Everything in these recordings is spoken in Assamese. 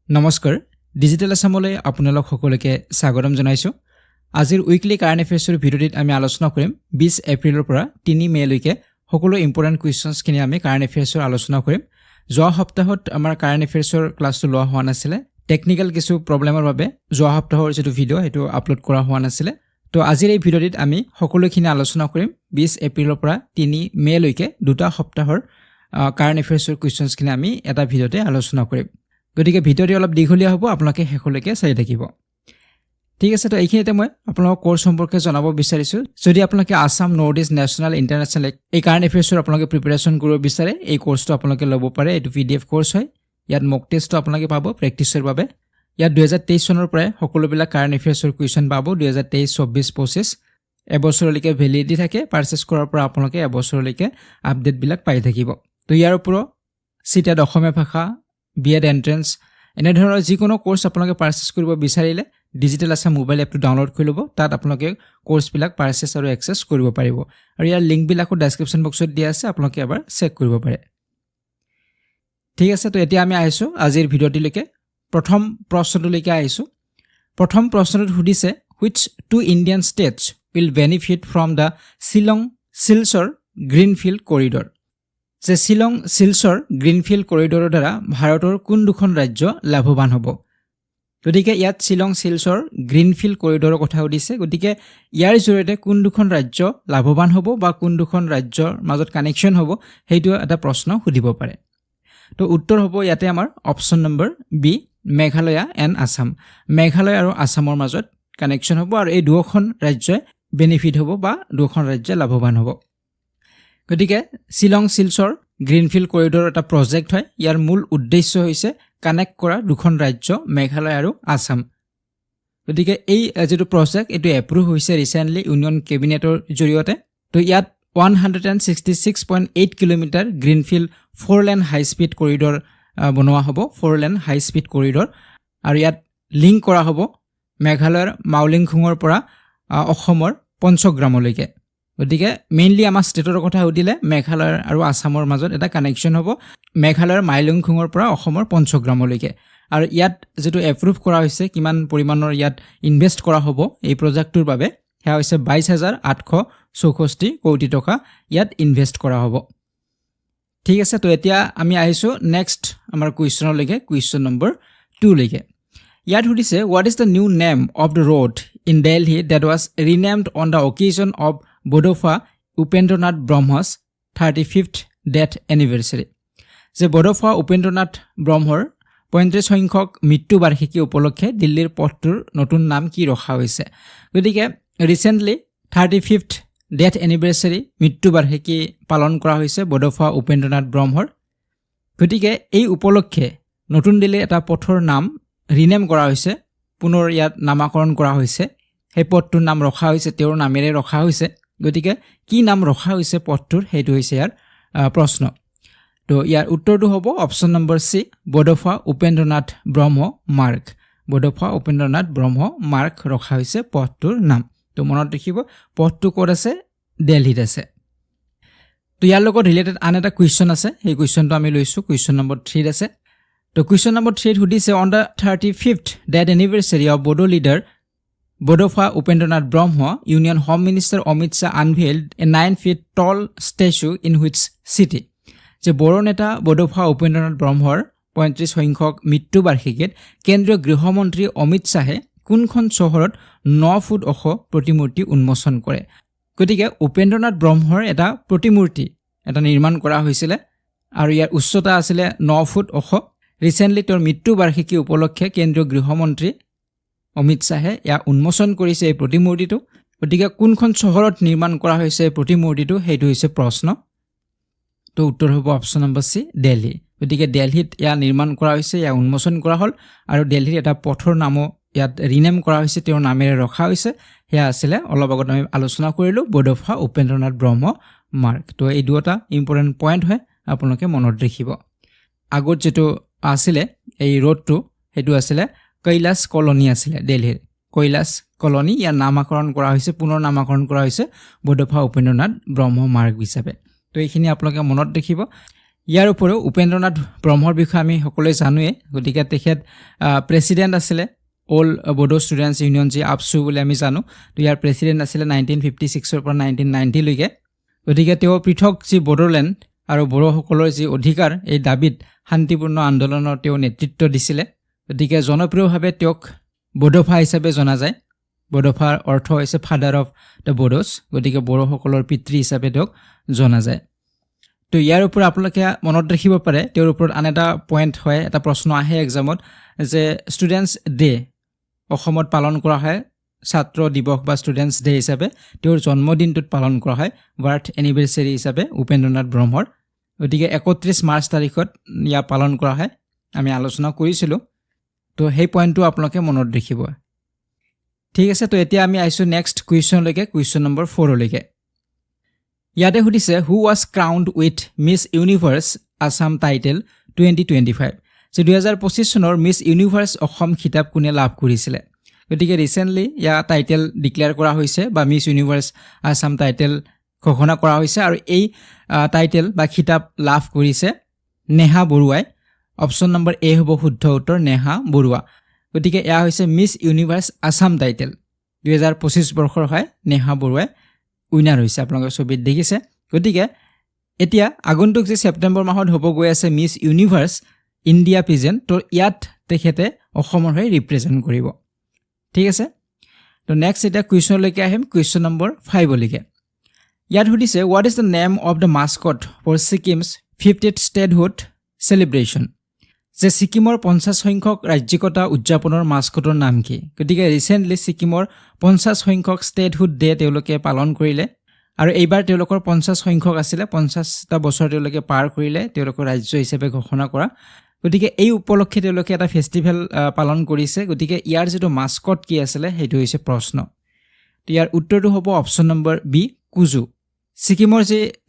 নমস্কাৰ ডিজিটেল আসামলৈ আপোনালোক সকলোকে স্বাগতম জনাইছো আজিৰ উইকলি কাৰেণ্ট এফেয়াৰ্ছৰ ভিডিঅ'টিত আমি আলোচনা কৰিম 20 এপ্ৰিলৰ পৰা 3 মে লৈকে সকলো ইম্পৰ্টেন্ট কুৱেশ্যনছ খিনি আমি কাৰেণ্ট এফেয়াৰ্ছৰ আলোচনা কৰিম যোৱা সপ্তাহত আমাৰ কাৰেণ্ট এফেয়াৰ্ছৰ ক্লাছটো লোৱা হোৱা নাছিল টেকনিক্যাল কিছু প্ৰবলেমৰ বাবে যোৱা সপ্তাহৰ যেটো ভিডিঅ' হেতু আপলোড কৰা হোৱা নাছিল তো আজিৰ এই ভিডিঅ'টিত আমি সকলোখিনি আলোচনা কৰিম 20 এপ্ৰিলৰ পৰা 3 মে লৈকে দুটা সপ্তাহৰ কাৰেণ্ট এফেয়াৰ্ছৰ কুৱেশ্যনছ খিনি আমি এটা ভিডিঅ'তে আলোচনা কৰিম গতিকে ভিডিঅ'টি অলপ দীঘলীয়া হ'ব আপোনালোকে শেষলৈকে চাই থাকিব ঠিক আছে তো এইখিনিতে মই আপোনালোকক কোৰ্স সম্পৰ্কে জনাব বিচাৰিছো যদি আপোনালোকে Assam north east national international এই কাৰেণ্ট এফেয়াৰ্ছৰ আপোনালোকে প্ৰিপাৰেচন কৰিব বিচাৰে এই কোৰ্সটো আপোনালোকে ল'ব পাৰে এটো পিডিএফ কোৰ্স হয় ইয়াত মক টেষ্টটো আপোনালোকে পাব প্ৰেক্টিছৰ বাবে ইয়াত 2023 চনৰ পৰা সকলোবিলাক কাৰেণ্ট এফেয়াৰ্ছৰ কুৱেশ্যন পাব 2023 24 25 এবছৰলৈকে ভ্যালিডিটি থাকে পাৰচেজ কৰাৰ পৰা আপোনালোকে এবছৰলৈকে আপডেট বিলাক পাই থাকিব তো ইয়াৰ ওপৰত সিটা অসমীয়া ভাষা বিএড এন্ট্ৰেন্স এনে ধৰণৰ যিকোনো কোৰ্স আপোনালোকে পাৰচেজ কৰিব বিচাৰিলে ডিজিটেল আসাম মোবাইল এপটো ডাউনলোড কৰি ল'ব তাত আপোনালোকে কোৰ্স বিলাক পাৰচেজ আৰু এক্সেছ কৰিব পাৰিব আৰু ইয়াৰ লিংক বিলাকো ডেসক্ৰিপচন বক্সত দিয়া আছে আপোনালোকে এবাৰ চেক কৰিব পাৰে ঠিক আছে তো এতিয়া আমি আহিছো আজিৰ ভিডিঅ'টিলৈকে প্ৰথম প্ৰশ্নটোলৈকে আহিছো প্ৰথম প্ৰশ্নটো সুধিছে which two Indian states will benefit from the Shillong-Silchar Greenfield Corridor যে শিলং শিলচৰ গ্ৰীনফিল্ড কৰিডৰৰ দ্বাৰা ভাৰতৰ কোন দুখন ৰাজ্য লাভৱান হ'ব গতিকে ইয়াত শিলং শিলচৰ গ্ৰীনফিল্ড কৰিডৰৰ কথা উদিছে গতিকে ইয়াৰ জৰিয়তে কোন দুখন ৰাজ্য লাভৱান হ'ব বা কোন দুখন ৰাজ্যৰ মাজত কানেকচন হ'ব হেইটো এটা প্ৰশ্ন সুধিব পাৰে তো উত্তৰ হ'ব ইয়াতে আমাৰ option number B Meghalaya and Assam Meghalaya আৰু আসামৰ মাজত কানেকচন হ'ব আৰু এই দুখন ৰাজ্যই বেনিফিট হ'ব বা দুখন ৰাজ্য লাভৱান হ'ব গতিকে শিলং শিলচৰ গ্ৰীনফিল্ড কৰিডৰ এটা প্ৰজেক্ট হয় ইয়াৰ মূল উদ্দেশ্য হৈছে কানেক্ট কৰা দুখন ৰাজ্য মেঘালয় আৰু আসাম গতিকে এই যেটো প্ৰজেক্ট এটো এপ্ৰুভ হৈছে ৰিসেন্টলি ইউনিয়ন কেবিনেটৰ জৰিয়তে তো ইয়াত 166.8 কিলোমিটাৰ গ্ৰীনফিল্ড 4 লেন হাই স্পীড কৰিডৰ বনোৱা হ'ব 4 লেন হাই স্পীড কৰিডৰ আৰু ইয়াত লিংক কৰা হ'ব মেঘালয়ৰ মাউলিংখুঙৰ পৰা অসমৰ পঞ্চগ্ৰামলৈকে গতিকে মেইনলি আমাৰ ষ্টেটৰ কথা উদিলে মেঘালয় আৰু আসামৰ মাজত এটা কানেকচন হ'ব মেঘালয়ৰ মাইলুংখুঙৰ পৰা অসমৰ পঞ্চগ্ৰামলৈকে আৰু ইয়াত যেটো এপ্ৰুভ কৰা হৈছে কিমান পৰিমাণৰ ইয়াত ইনভেষ্ট কৰা হ'ব এই প্ৰজেক্টটোৰ বাবে হেয়া হৈছে 22,864 কোটি টকা ইয়াত ইনভেষ্ট কৰা হ'ব ঠিক আছে তো এতিয়া আমি আহিছো নেক্সট আমাৰ কুৱেশ্যনলৈকে কুৱেশ্যন নম্বৰ 2 লৈকে ইয়াত সুধিছে what is the new name of the road in Delhi that was renamed on the occasion of Bodopha Upendranath Brahma's 35th death anniversary যে বড়োফা উপেন্দ্ৰনাথ ব্ৰহ্মৰ 35 সংখ্যক মৃত্যু বাৰ্ষিকী উপলক্ষে দিল্লীৰ পথটোৰ নতুন নাম কি ৰখা হৈছে গতিকে ৰিসেন্টলি 35th death anniversary মৃত্যু বাৰ্ষিকী পালন কৰা হৈছে বড়োফা উপেন্দ্ৰনাথ ব্ৰহ্মৰ গতিকে এই উপলক্ষে নতুন দিল্লীৰ এটা পথৰ নাম ৰিনেম কৰা হৈছে পুনৰ ইয়াত নামকৰণ কৰা হৈছে সেই পথটোৰ নাম ৰখা হৈছে তেওঁৰ নামেৰে ৰখা হৈছে গতিকে কি নাম ৰখা হৈছে পথটোৰ হেতু হৈছে ইয়াৰ প্ৰশ্ন তো ইয়াৰ উত্তৰটো হ'ব অপচন নম্বৰ সি বড়োফা উপেন্দ্ৰনাথ ব্ৰহ্ম মাৰ্গ বড়োফা উপেন্দ্ৰনাথ ব্ৰহ্ম মাৰ্গ ৰখা হৈছে পথটোৰ নাম তো মনত ৰাখিব পথটো ক'ত আছে দিল্লীত আছে তো ইয়াৰ লগত ৰিলেটেড আন এটা কুৱেশ্যন আছে এই কুৱেশ্যনটো আমি লৈছো কুৱেশ্যন নম্বৰ 3 আছে তো কুৱেশ্যন নম্বৰ 3 সুধিছে on the 35th death anniversary of Bodo leader Bodopha Upendranath Brahma, Union Home Minister Amit Shah unveiled a 9 feet tall statue in which city? যে বড়ো নেতা বড়োফা উপেন্দ্ৰনাথ ব্ৰহ্মৰ 35 সংখ্যক মৃত্যু বাৰ্ষিকীত কেন্দ্ৰীয় গৃহমন্ত্ৰী অমিত শাহে কোনখন চহৰত 9 ফুট ওখ প্ৰতিমূৰ্তি উন্মোচন কৰে গতিকে উপেন্দ্ৰনাথ ব্ৰহ্মৰ এটা প্ৰতিমূৰ্তি এটা নিৰ্মাণ কৰা হৈছিল আৰু ইয়াৰ উচ্চতা আছিল 9 ফুট ওখ ৰিসেন্টলি তেওঁৰ মৃত্যু বাৰ্ষিকী উপলক্ষে কেন্দ্ৰীয় গৃহমন্ত্ৰী অমিত শাহে ইয়া উন্মোচন কৰিছে এই প্ৰতিমূৰ্তিটো গতিকে কোনখন চহৰত নিৰ্মাণ কৰা হৈছে এই প্ৰতিমূৰ্তিটো হেতু হৈছে প্ৰশ্ন তো উত্তৰ হ'ব অপচন নম্বৰ সি দিল্লী গতিকে দিল্লীত ইয়া নিৰ্মাণ কৰা হৈছে ইয়া উন্মোচন কৰা হল আৰু দিল্লীৰ এটা পথৰ নামো ইয়াত ৰিনেম কৰা হৈছে তেওঁৰ নামেৰে ৰখা হৈছে হেয়া আছিল অলপ আগত আমি আলোচনা কৰিলো বড়োফা উপেন্দ্ৰনাথ ব্ৰহ্ম মাৰ্গ তো এই দুটা ইম্পৰ্টেন্ট পইণ্ট হয় আপোনালোকে মনত ৰাখিব আগত যেটো আছিল এই ৰোডটো হেতু আছিল কৈলাশ কলনী আছিল দিল্লীৰ কৈলাশ কলনী ইয়াৰ নামকৰণ কৰা হৈছে পুনৰ নামকৰণ কৰা হৈছে বড়োফা উপেন্দ্ৰনাথ ব্ৰহ্ম মাৰ্গ হিচাপে তো এইখিনি আপোনালোকে মনত ৰাখিব ইয়াৰ উপৰিও উপেন্দ্ৰনাথ ব্ৰহ্মৰ বিষয়ে আমি সকলোৱে জানোৱে গতিকে তেখেত প্ৰেছিডেণ্ট আছিলে অল বড়ো ষ্টুডেণ্টছ ইউনিয়ন যি আপছু বুলি আমি জানো তো ইয়াৰ প্ৰেছিডেণ্ট আছিলে 1956 পৰা 1990 লৈকে গতিকে তেওঁ পৃথক যি বড়োলেণ্ড আৰু বড়োসকলৰ যি অধিকাৰ এই দাবীত শান্তিপূৰ্ণ আন্দোলনৰ তেওঁ নেতৃত্ব দিছিলে গতিকে জনপ্ৰিয়ভাৱে তেওঁক বড়োফা হিচাপে জনা যায় বড়োফাৰ অৰ্থ হৈছে ফাদাৰ অফ দ্য বড়োজ গতিকে বড়োসকলৰ পিতৃ হিচাপে তেওঁক জনা যায় তো ইয়াৰ ওপৰত আপোনালোকে মনত ৰাখিব পাৰে তেওঁৰ ওপৰত আন এটা পইণ্ট হয় এটা প্ৰশ্ন আহে এক্সামত যে ষ্টুডেণ্টছ ডে অসমত পালন কৰা হয় ছাত্ৰ দিৱস বা ষ্টুডেণ্টছ ডে হিচাপে তেওঁৰ জন্মদিনটোত পালন কৰা হয় বাৰ্থ এনিভাৰ্চেৰী হিচাপে উপেন্দ্ৰনাথ ব্ৰহ্মৰ গতিকে 31 মাৰ্চ তাৰিখত ইয়াক পালন কৰা হয় আমি আলোচনা কৰিছিলোঁ তো সেই পইণ্টটো আপোনালোকে মনত ৰাখিব ঠিক আছে তো এতিয়া আমি আহিছোঁ নেক্সট কুৱেশ্যনলৈকে কুৱেশ্যন নম্বৰ 4 লৈকে ইয়াতে সুধিছে who was crowned with miss universe Assam title 2025 যে 2025 চনৰ মিছ ইউনিভাৰ্ছ অসম খিতাপ কোনে লাভ কৰিছিলে গতিকে ৰিচেণ্টলি ইয়াৰ টাইটেল ডিক্লেয়াৰ কৰা হৈছে বা মিছ ইউনিভাৰ্ছ আছাম টাইটেল ঘোষণা কৰা হৈছে আৰু এই টাইটেল বা খিতাপ লাভ কৰিছে নেহা বৰুৱাই অপশ্যন নম্বৰ এ হ'ব শুদ্ধ উত্তৰ নেহা বৰুৱা গতিকে এয়া হৈছে মিছ ইউনিভাৰ্ছ আছাম টাইটেল 2025 বৰ্ষৰ হয় নেহা বৰুৱাই উইনাৰ হৈছে আপোনালোকে ছবিত দেখিছে গতিকে এতিয়া আগন্তুক যে ছেপ্টেম্বৰ মাহত হ'ব গৈ আছে মিছ ইউনিভাৰ্ছ ইণ্ডিয়া পিজেণ্ট তো ইয়াত তেখেতে অসমৰ হৈ ৰিপ্ৰেজেণ্ট কৰিব ঠিক আছে তো নেক্সট এতিয়া কুৱেশ্যনলৈকে আহিম কুৱেশ্যন নম্বৰ 5 লৈকে ইয়াত সুধিছে what is the name of the mascot for Sikkim's 50th statehood celebration যে ছিকিমৰ 50 সংখ্যক ৰাজ্যিকতা উদযাপনৰ মাস্কটৰ নাম কি গতিকে ৰিচেণ্টলি ছিকিমৰ 50 সংখ্যক ষ্টেটহুড ডে তেওঁলোকে পালন কৰিলে আৰু এইবাৰ তেওঁলোকৰ 50 সংখ্যক আছিলে 50টা বছৰ তেওঁলোকে পাৰ কৰিলে তেওঁলোকৰ ৰাজ্য হিচাপে ঘোষণা কৰা গতিকে এই উপলক্ষে তেওঁলোকে এটা ফেষ্টিভেল পালন কৰিছে গতিকে ইয়াৰ যিটো মাস্কট কি আছিলে সেইটো হৈছে প্ৰশ্ন তো ইয়াৰ উত্তৰটো হ'ব অপশ্যন নম্বৰ বি কুজু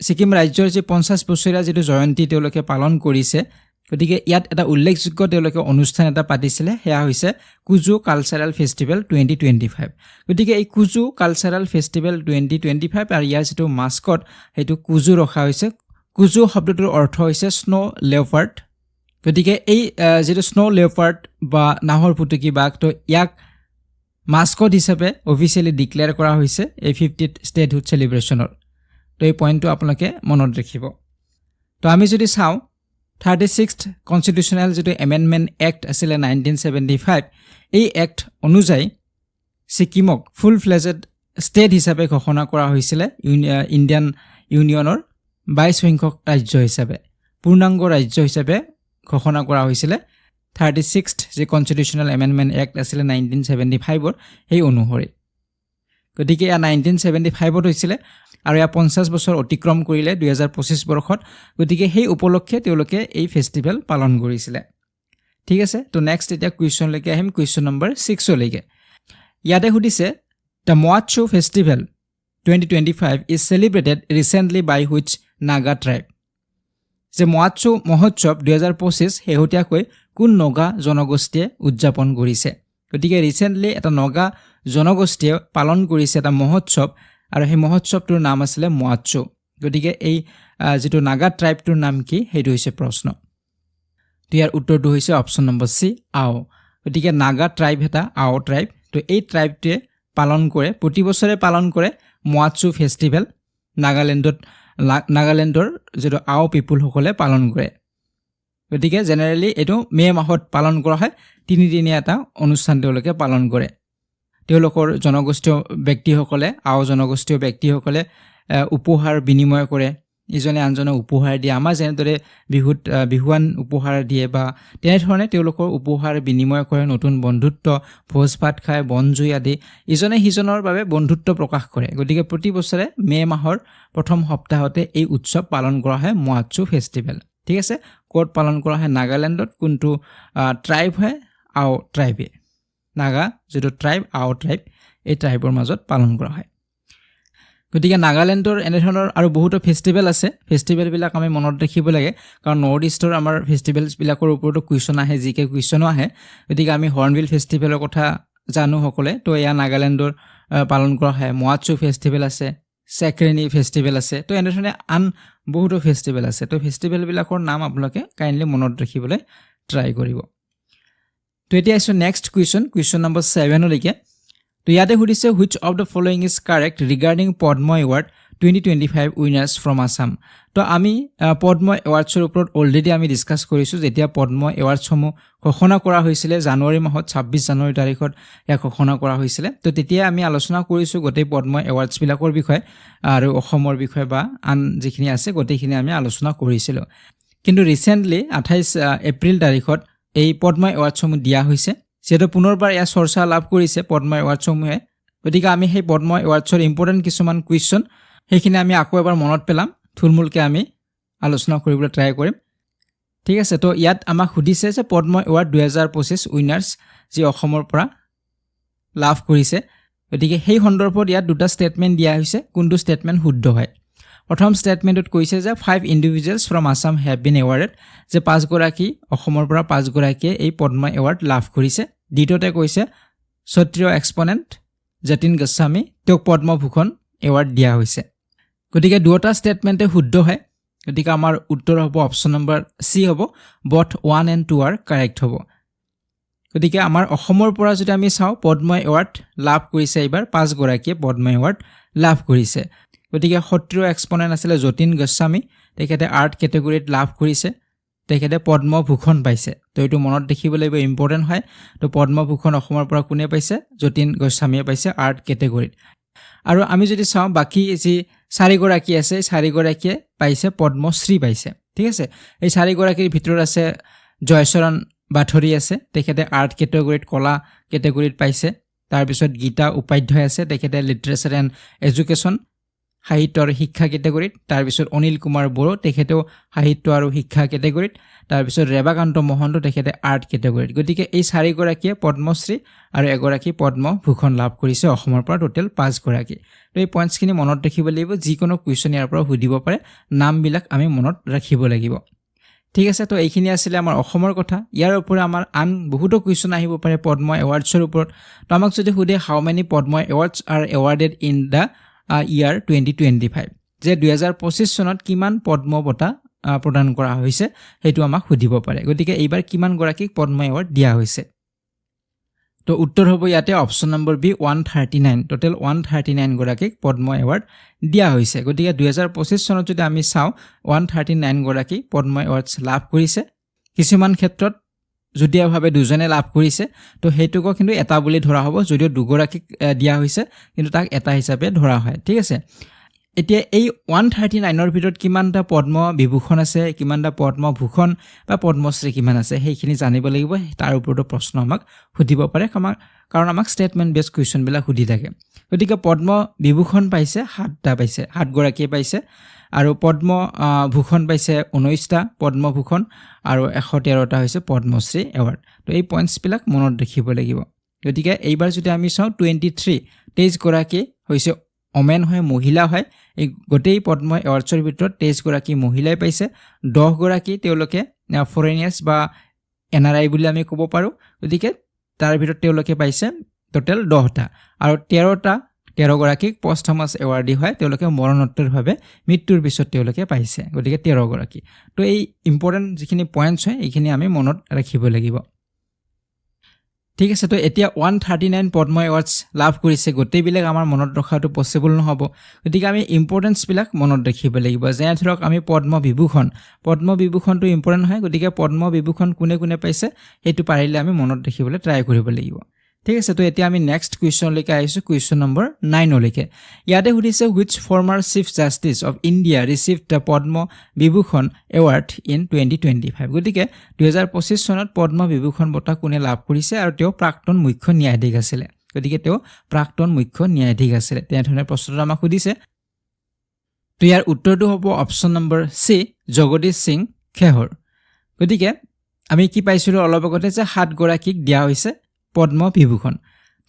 ছিকিম ৰাজ্যৰ যি 50 বছৰীয়া যিটো জয়ন্তী তেওঁলোকে পালন কৰিছে গতিকে ইয়াত এটা উল্লেখযোগ্য তেওঁলোকে অনুষ্ঠান এটা পাতিছিলে সেয়া হৈছে কুজু কালচাৰেল ফেষ্টিভেল 2025 গতিকে এই কুজু কালচাৰেল ফেষ্টিভেল 2025 আৰু ইয়াৰ যিটো মাস্কট সেইটো কুজু ৰখা হৈছে কুজু শব্দটোৰ অৰ্থ হৈছে স্নো লেওপাৰ্ড গতিকে এই যিটো স্নো লেওপাৰ্ড বা নাহৰ ফুটুকী বাঘ তো ইয়াক মাস্কট হিচাপে অফিচিয়েলি ডিক্লেয়াৰ কৰা হৈছে এই 50th ষ্টেটহুড চেলিব্ৰেশ্যনৰ তো এই পইণ্টটো আপোনালোকে মনত ৰাখিব তো আমি যদি চাওঁ 36th কনষ্টিটিউশ্যনেল যিটো এমেণ্ডমেণ্ট এক্ট আছিলে 1975 এই এক্ট অনুযায়ী ছিকিমক ফুল ফ্লেজেড ষ্টেট হিচাপে ঘোষণা কৰা হৈছিলে ইণ্ডিয়ান ইউনিয়নৰ 22 সংখ্যক ৰাজ্য হিচাপে পূৰ্ণাংগ ৰাজ্য হিচাপে ঘোষণা কৰা হৈছিলে 36th যি কনষ্টিটিউশ্যনেল এমেণ্ডমেণ্ট এক্ট আছিলে 1975 সেই অনুসৰি গতিকে এয়া 1975 হৈছিলে আৰু এয়া 50 বছৰ অতিক্ৰম কৰিলে 2025 বৰ্ষত গতিকে সেই উপলক্ষে তেওঁলোকে এই ফেষ্টিভেল পালন কৰিছিলে ঠিক আছে তো নেক্সট এতিয়া কুৱেশ্যনলৈকে আহিম কুৱেশ্যন নম্বৰ 6 লৈকে ইয়াতে সুধিছে the Moatsu festival 2025 is celebrated recently by which Naga tribe যে মোৱাটছু মহোৎসৱ 2025 শেহতীয়াকৈ কোন নগা জনগোষ্ঠীয়ে উদযাপন কৰিছে গতিকে ৰিচেণ্টলি এটা নগা জনগোষ্ঠীয়ে পালন কৰিছে এটা মহোৎসৱ আৰু সেই মহোৎসৱটোৰ নাম আছিলে মোৱাটছু গতিকে এই যিটো নাগা ট্ৰাইবটোৰ নাম কি সেইটো হৈছে প্ৰশ্ন তো ইয়াৰ উত্তৰটো হৈছে অপশ্যন নম্বৰ চি আও গতিকে নাগা ট্ৰাইব এটা আও ট্ৰাইব তো এই ট্ৰাইবটোৱে পালন কৰে প্ৰতি বছৰে পালন কৰে মোৱাটছু ফেষ্টিভেল নাগালেণ্ডৰ যিটো আও পিপুলসকলে পালন কৰে গতিকে জেনেৰেলি এইটো মে' মাহত পালন কৰা হয় তিনিদিনীয়া এটা অনুষ্ঠান তেওঁলোকে পালন কৰে তেওঁলোকৰ জনগোষ্ঠীয় ব্যক্তিসকলে আও জনগোষ্ঠীয় ব্যক্তিসকলে উপহাৰ বিনিময় কৰে ইজনে আনজনক উপহাৰ দিয়ে আমাৰ যেনেদৰে বিহুৱান উপহাৰ দিয়ে বা তেনেধৰণে তেওঁলোকৰ উপহাৰ বিনিময় কৰে নতুন বন্ধুত্ব ভোজ ভাত খায় বনজুই আদি ইজনে সিজনৰ বাবে বন্ধুত্ব প্ৰকাশ কৰে গতিকে প্ৰতি বছৰে মে' মাহৰ প্ৰথম সপ্তাহতে এই উৎসৱ পালন কৰা হয় মোৱাটছু ফেষ্টিভেল ঠিক আছে ক'ত পালন কৰা হয় নাগালেণ্ডত কোনটো ট্ৰাইব হয় আও ট্ৰাইবে নাগা যিটো ট্ৰাইব আও ট্ৰাইব এই ট্ৰাইবৰ মাজত পালন কৰা হয় গতিকে নাগালেণ্ডৰ এনেধৰণৰ আৰু বহুতো ফেষ্টিভেল আছে ফেষ্টিভেলবিলাক আমি মনত ৰাখিব লাগে কাৰণ নৰ্থ ইষ্টৰ আমাৰ ফেষ্টিভেলছবিলাকৰ ওপৰতো কুৱেশ্যন আহে জিকে কুৱেশ্যনো আহে গতিকে আমি হৰ্ণবিল ফেষ্টিভেলৰ কথা জানো সকলোৱে তো এয়া নাগালেণ্ডৰ পালন কৰা হয় মোৱাটছু ফেষ্টিভেল আছে চেক্ৰেনি ফেষ্টিভেল আছে তো এনেধৰণে আন বহুতো ফেষ্টিভেল আছে তো ফেষ্টিভেলবিলাকৰ নাম আপোনালোকে কাইণ্ডলি মনত ৰাখিবলৈ ট্ৰাই কৰিব তো এতিয়া আছো নেক্সট কুৱেশ্যন নম্বৰ 7 লৈকে তো ইয়াতে সুধিছে which of the following is correct regarding Padma Award 2025 winners from Assam তো আমি পদ্ম এৱাৰ্ডছৰ ওপৰত অলৰেডি আমি ডিসকাস কৰিছো যেতিয়া পদ্ম এৱাৰ্ডছসমূহ ঘোষণা কৰা হৈছিল জানুৱাৰী মাহত 26 জানুৱাৰী তাৰিখত ইয়াক ঘোষণা কৰা হৈছিল তো তেতিয়া আমি আলোচনা কৰিছো গোটেই পদ্ম এৱাৰ্ডছ বিলাকৰ বিষয়ে আৰু অসমৰ বিষয়ে বা আন যিখিনি আছে গোটেইখিনি আমি আলোচনা কৰিছিলো কিন্তু ৰিসেন্টলি 28 এপ্ৰিল তাৰিখত এই পদ্ম এৱাৰ্ডছসমূহ দিয়া হৈছে যেটো পুনৰবাৰ ইয়া চৰ্চা লাভ কৰিছে পদ্ম এৱাৰ্ডছসমূহে গতিকে আমি সেই পদ্ম এৱাৰ্ডছৰ ইম্পৰ্টেন্ট কিছুমান কুৱেশ্যন সেইখিনি আমি আকৌ এবাৰ মনত পেলাম থুলমুলকে আমি আলোচনা কৰিবলৈ ট্ৰাই কৰিম ঠিক আছে তো ইয়াত আমাক সুধিছে যে পদ্ম এৱাৰ্ড 2025 উইনাৰ্ছ যি অসমৰ পৰা লাভ কৰিছে গতিকে সেই সন্দৰ্ভত ইয়াত দুটা ষ্টেটমেন্ট দিয়া হৈছে কোনটো ষ্টেটমেন্ট শুদ্ধ হয় প্ৰথম ষ্টেটমেন্টত কৈছে যে 5 individuals from Assam have been awarded যে 5 গৰাকী অসমৰ পৰা 5 গৰাকীয়ে এই পদ্ম এৱাৰ্ড লাভ কৰিছে দ্বিতীয়তে কৈছে ক্ষত্ৰিয় এক্সপনেন্ট যতীন গোস্বামী তেওঁক পদ্মভূষণ এৱাৰ্ড দিয়া হৈছে গতিকে দুটা ষ্টেটমেন্টে শুদ্ধ হয় গতিকে আমাৰ উত্তৰ হ'ব অপচন নম্বৰ সি হ'ব both 1 and 2 are correct হ'ব গতিকে আমাৰ অসমৰ পৰা যদি আমি চাও পদ্ম এৱাৰ্ড লাভ কৰিছে এবাৰ 5 গৰাকীয়ে পদ্ম এৱাৰ্ড লাভ কৰিছে গতিকে ক্ষত্ৰিয় এক্সপনেন্ট আছিল যতীন গোস্বামী তেখেতে আৰ্ট কেটেগৰীত লাভ কৰিছে তেখেতে পদ্মভূষণ পাইছে তো এটো মনত ৰাখিবলৈ ইম্পৰ্টেন্ট হয় তো পদ্মভূষণ অসমৰ পৰা কোনে পাইছে যতীন গোস্বামীয়ে পাইছে আৰ্ট কেটেগৰীত আৰু আমি যদি চাও বাকি যি 4 গৰাকী আছে 4 গৰাকীয়ে পাইছে পদ্মশ্ৰী পাইছে ঠিক আছে এই 4 গৰাকীৰ ভিতৰত আছে জয়চৰণ বাথৰি আছে তেখেতে আৰ্ট কেটেগৰীত কলা কেটেগৰীত পাইছে তাৰ পিছত গীতা উপাধ্যায় আছে তেখেতে লিটাৰেচাৰ এণ্ড এডুকেশ্যন সাহিত্য আৰু শিক্ষা কেটেগৰীত তাৰ পিছত অনিল কুমাৰ বড়ো তেখেতেও সাহিত্য আৰু শিক্ষা কেটেগৰীত তাৰ পিছত ৰেবাকান্ত মহন্ত তেখেতে আৰ্ট কেটেগৰীত গতিকে এই 4 গৰাকীয়ে পদ্মশ্ৰী আৰু এগৰাকী পদ্মভূষণ লাভ কৰিছে অসমৰ পৰা টোটাল 5 গৰাকী তো এই পইণ্টছখিনি মনত ৰাখিব লাগিব যিকোনো কুৱেশ্যন ইয়াৰ পৰা সুধিব পাৰে নামবিলাক আমি মনত ৰাখিব লাগিব ঠিক আছে তো এইখিনি আছিল আমাৰ অসমৰ কথা ইয়াৰ ওপৰত আমাৰ আন বহুতো কুৱেশ্যন আহিব পাৰে পদ্ম এৱাৰ্ডছৰ ওপৰত তো আমাক যদি সুধে how many Padma awards are awarded in the year 2025 যে 2025 চনত কিমান পদ্ম বঁটা প্ৰদান কৰা হৈছে হেতু আমাক সুধিব পাৰে গতিকে এইবাৰ কিমান গৰাকীক পদ্ম এৱাৰ্ড দিয়া হৈছে তো উত্তৰ হ'ব ইয়াতে অপচন নম্বৰ বি 139 টোটাল 139 গৰাকীক পদ্ম এৱাৰ্ড দিয়া হৈছে গতিকে 2025 চনত যদি আমি চাও 139 গৰাকী পদ্ম এৱাৰ্ডছ লাভ কৰিছে কিছুমান ক্ষেত্ৰত যদিওভাৱে দুজনে লাভ কৰিছে তো হেতুক কিন্তু এটা বুলি ধৰা হ'ব যদিও দুগৰাকীক দিয়া হৈছে কিন্তু তাক এটা হিচাপে ধৰা হয় ঠিক আছে এতিয়া এই 139 ৰ ভিতৰত কিমানটা পদ্ম বিভূষণ আছে কিমানটা পদ্মভূষণ বা পদ্মশ্ৰী কিমান আছে সেইখিনি জানিব লাগিব তাৰ ওপৰতো প্ৰশ্ন আমাক সুধিব পাৰে কাৰণ আমাক ষ্টেটমেন্ট বেছ কুৱেশ্যন বিলাক সুধি থাকে গতিকে পদ্ম বিভূষণ পাইছে 7টা পাইছে 7 গৰাকীয়ে পাইছে আৰু পদ্মভূষণ পাইছে 19টা পদ্মভূষণ আৰু 113টা হৈছে পদ্মশ্ৰী এৱাৰ্ড তো এই পইণ্টছ বিলাক মনত ৰাখিব লাগিব গতিকে এইবাৰ যদি আমি চাও 23 গৰাকী হৈছে ওমেন হয় মহিলা হয় এই গোটেই পদ্ম এৱাৰ্ডছৰ ভিতৰত 23 গৰাকী মহিলাই পাইছে 10 গৰাকী তেওঁলোকে ফৰেনিয়াৰ্ছ বা এনআৰআই বুলি আমি ক'ব পাৰো গতিকে তাৰ ভিতৰত তেওঁলোকে পাইছে টোটাল 10টা আৰু 13 গৰাকীক পষ্টহামাছ এৱাৰ্ডি হয় তেওঁলোকে মৰণোত্তৰভাৱে মৃত্যুৰ পিছত তেওঁলোকে পাইছে গতিকে 13 গৰাকী তো এই ইম্পৰ্টেন্ট যিখিনি পইণ্টছ হয় এইখিনি আমি মনত ৰাখিব লাগিব ঠিক আছে তো এতিয়া 139 পদ্ম এৱাৰ্ডছ লাভ কৰিছে গোটেইবিলাক আমাৰ মনত ৰখাটো পসিবল নহব গতিকে আমি ইম্পৰ্টেন্স বিলাক মনত ৰাখিব লাগিব যেনে ধৰক আমি পদ্ম বিভূষণটো ইম্পৰ্টেন্ট হয় গতিকে পদ্ম বিভূষণ কোনে কোনে পাইছে হেতু পাৰিলে আমি মনত ৰাখিবলৈ ট্ৰাই কৰিব লাগিব ঠিক আছে তো এতিয়া আমি নেক্সট কুৱেশ্যন লৈকে আহিছো কুৱেশ্যন নম্বৰ 9 লৈকে ইয়াতে সুধিছে which former chief justice of India received the Padma Vibhushan award in 2025 গতিকে 2025 চনত পদ্ম বিভূষণ বঁটা কোনে লাভ কৰিছে আৰু তেওঁ প্ৰাক্তন মুখ্য ন্যায়াধীশ আছিল গতিকে তেওঁ প্ৰাক্তন মুখ্য ন্যায়াধীশ আছিল তেনেধৰণে প্ৰশ্নটো আমাক সুধিছে তো ইয়াৰ উত্তৰটো হ'ব অপচন নম্বৰ সি জগদীশ সিং খেহৰ গতিকে আমি কি পাইছিলো অলপ আগতে যে 7 গৰাকীক দিয়া হৈছে পদ্ম বিভূষণ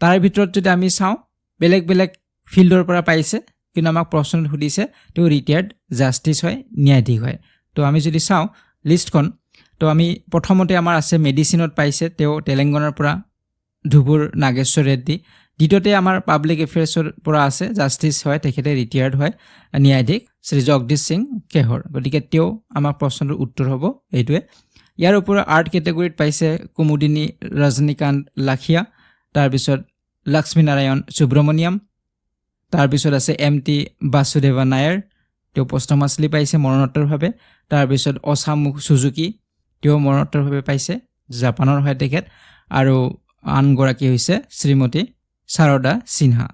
তাৰ ভিতৰত যদি আমি চাও বেলেগ ফিল্ডৰ পৰা পাইছে কিন্তু আমাক প্ৰশ্নত সুধিছে তো ৰিটায়াৰ্ড জাস্টিস হয় ন্যায়াধীশ হয় তো আমি যদি চাও লিষ্টখন তো আমি প্ৰথমতে আমাৰ আছে মেডিসিনত পাইছে তেও তেলেংগানাৰ পৰা ধুবুৰ নাগেশ্বৰ ৰেড্ডি দ্বিতীয়তে আমাৰ পাব্লিক এফেয়াৰ্ছৰ পৰা আছে জাষ্টিছ হয় তেখেতে ৰিটায়াৰ্ড হয় ন্যায়াধীশ শ্ৰী জগদীশ সিং কেহৰ গতিকে তেওঁ আমাৰ প্ৰশ্নটোৰ উত্তৰ হ'ব এইটোৱে ইয়াৰ ওপৰত আৰ্ট কেটেগৰীত পাইছে কুমুদিনী ৰজনীকান্ত লাখিয়া তাৰপিছত লক্ষ্মী নাৰায়ণ সুব্ৰমণিয়াম তাৰপিছত আছে MT বাসুদেৱা নায়াৰ তেওঁ পষ্টমাছলি পাইছে মৰণোত্তৰভাৱে তাৰপিছত অসামু সুজুকি তেওঁ মৰণোত্তৰভাৱে পাইছে জাপানৰ হয় তেখেত আৰু আনগৰাকী হৈছে শ্ৰীমতী শাৰদা সিনহা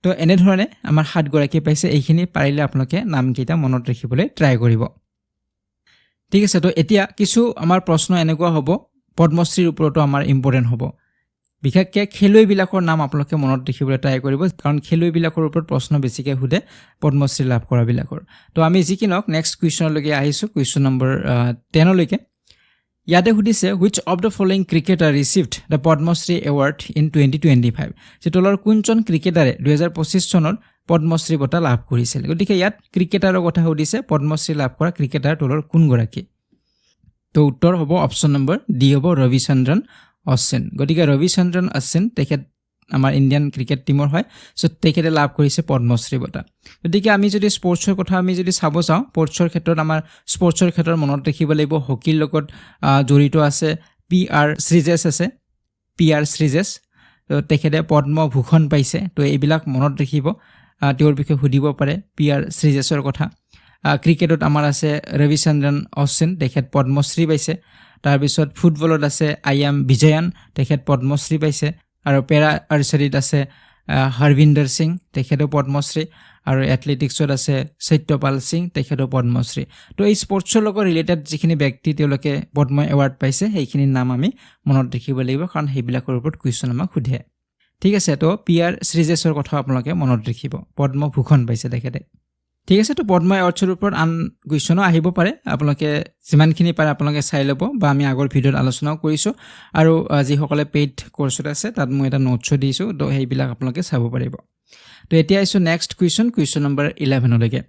তো এনেধৰণে আমাৰ 7 গৰাকী পাইছে এইখিনি পাৰিলে আপোনালোকে নামকেইটা মনত ৰাখিবলৈ ট্ৰাই কৰিব ঠিক আছে তো এতিয়া কিছু আমাৰ প্ৰশ্ন এনেকুৱা হ'ব পদ্মশ্ৰীৰ ওপৰতো আমাৰ ইম্পৰ্টেন্ট হ'ব বিশেষকৈ খেলুৱৈবিলাকৰ নাম আপোনালোকে মনত ৰাখিবলৈ ট্ৰাই কৰিব কাৰণ খেলুৱৈবিলাকৰ ওপৰত প্ৰশ্ন বেছিকৈ সোধে পদ্মশ্ৰী লাভ কৰাবিলাকৰ তো আমি যিকিনক নেক্সট কুৱেশ্যনলৈকে আহিছোঁ কুৱেশ্যন নম্বৰ 10 লৈকে ইয়াতে সুধিছে which of the following cricketer received the Padmashri award in 2025 যে তলৰ কোনজন ক্ৰিকেটাৰে 2025 চনত পদ্মশ্ৰী বঁটা লাভ কৰিছিল গতিকে ইয়াত ক্ৰিকেটাৰৰ কথা সুধিছে পদ্মশ্ৰী লাভ কৰা ক্ৰিকেটাৰ তলৰ কোন গৰাকী তো উত্তৰ হ'ব অপচন নম্বৰ ডি হ'ব ৰবিচন্দ্ৰন অশ্বিন গতিকে ৰবিচন্দ্ৰন অশ্বিন তেখেত আমাৰ ইণ্ডিয়ান ক্ৰিকেট টিমৰ হয় সো তেখেতে লাভ কৰিছে পদ্মশ্ৰী বঁটা গতিকে আমি যদি স্পৰ্টছৰ কথা আমি যদি চাব যাওঁ স্পৰ্টছৰ ক্ষেত্ৰত আমাৰ স্পৰ্টছৰ ক্ষেত্ৰত মনত ৰাখিব লাগিব হকিৰ লগত জড়িত আছে PR শ্ৰীজেশ আছে PR শ্ৰীজেশ তেখেতে পদ্মভূষণ পাইছে তো এইবিলাক মনত ৰাখিব তেওঁৰ বিষয়ে সুধিব পাৰে PR শ্ৰীজেশৰ কথা ক্ৰিকেটত আমাৰ আছে ৰবিচন্দ্ৰন অশ্বিন তেখেত পদ্মশ্ৰী পাইছে তাৰপিছত ফুটবলত আছে IM বিজয়ন তেখেত পদ্মশ্ৰী পাইছে আৰু পেৰা আৰ্চাৰীত আছে হৰবিন্দৰ সিং তেখেতো পদ্মশ্ৰী আৰু এথলেটিক্সত আছে সত্যপাল সিং তেখেতো পদ্মশ্ৰী তো এই স্পৰ্টছৰ লগত ৰিলেটেড যিখিনি ব্যক্তি তেওঁলোকে পদ্ম এৱাৰ্ড পাইছে সেইখিনিৰ নাম আমি মনত ৰাখিব লাগিব কাৰণ সেইবিলাকৰ ওপৰত কুৱেশ্যন আমাক সোধে ঠিক আছে তো PR শ্ৰীজেশৰ কথা আপোনালোকে মনত ৰাখিব পদ্মভূষণ পাইছে তেখেতে ঠিক আছে তো পদ্ম এৱাৰ্ডছৰ ওপৰত আন কুৱেশ্যনো আহিব পাৰে আপোনালোকে যিমানখিনি পাৰে আপোনালোকে চাই ল'ব বা আমি আগৰ ভিডিঅ'ত আলোচনাও কৰিছোঁ আৰু যিসকলে পেইড কোৰ্ছত আছে তাত মই এটা নোটছো দিছোঁ তো সেইবিলাক আপোনালোকে চাব পাৰিব তো এতিয়া আহিছোঁ নেক্সট কুৱেশ্যন নম্বৰ 11 লৈকে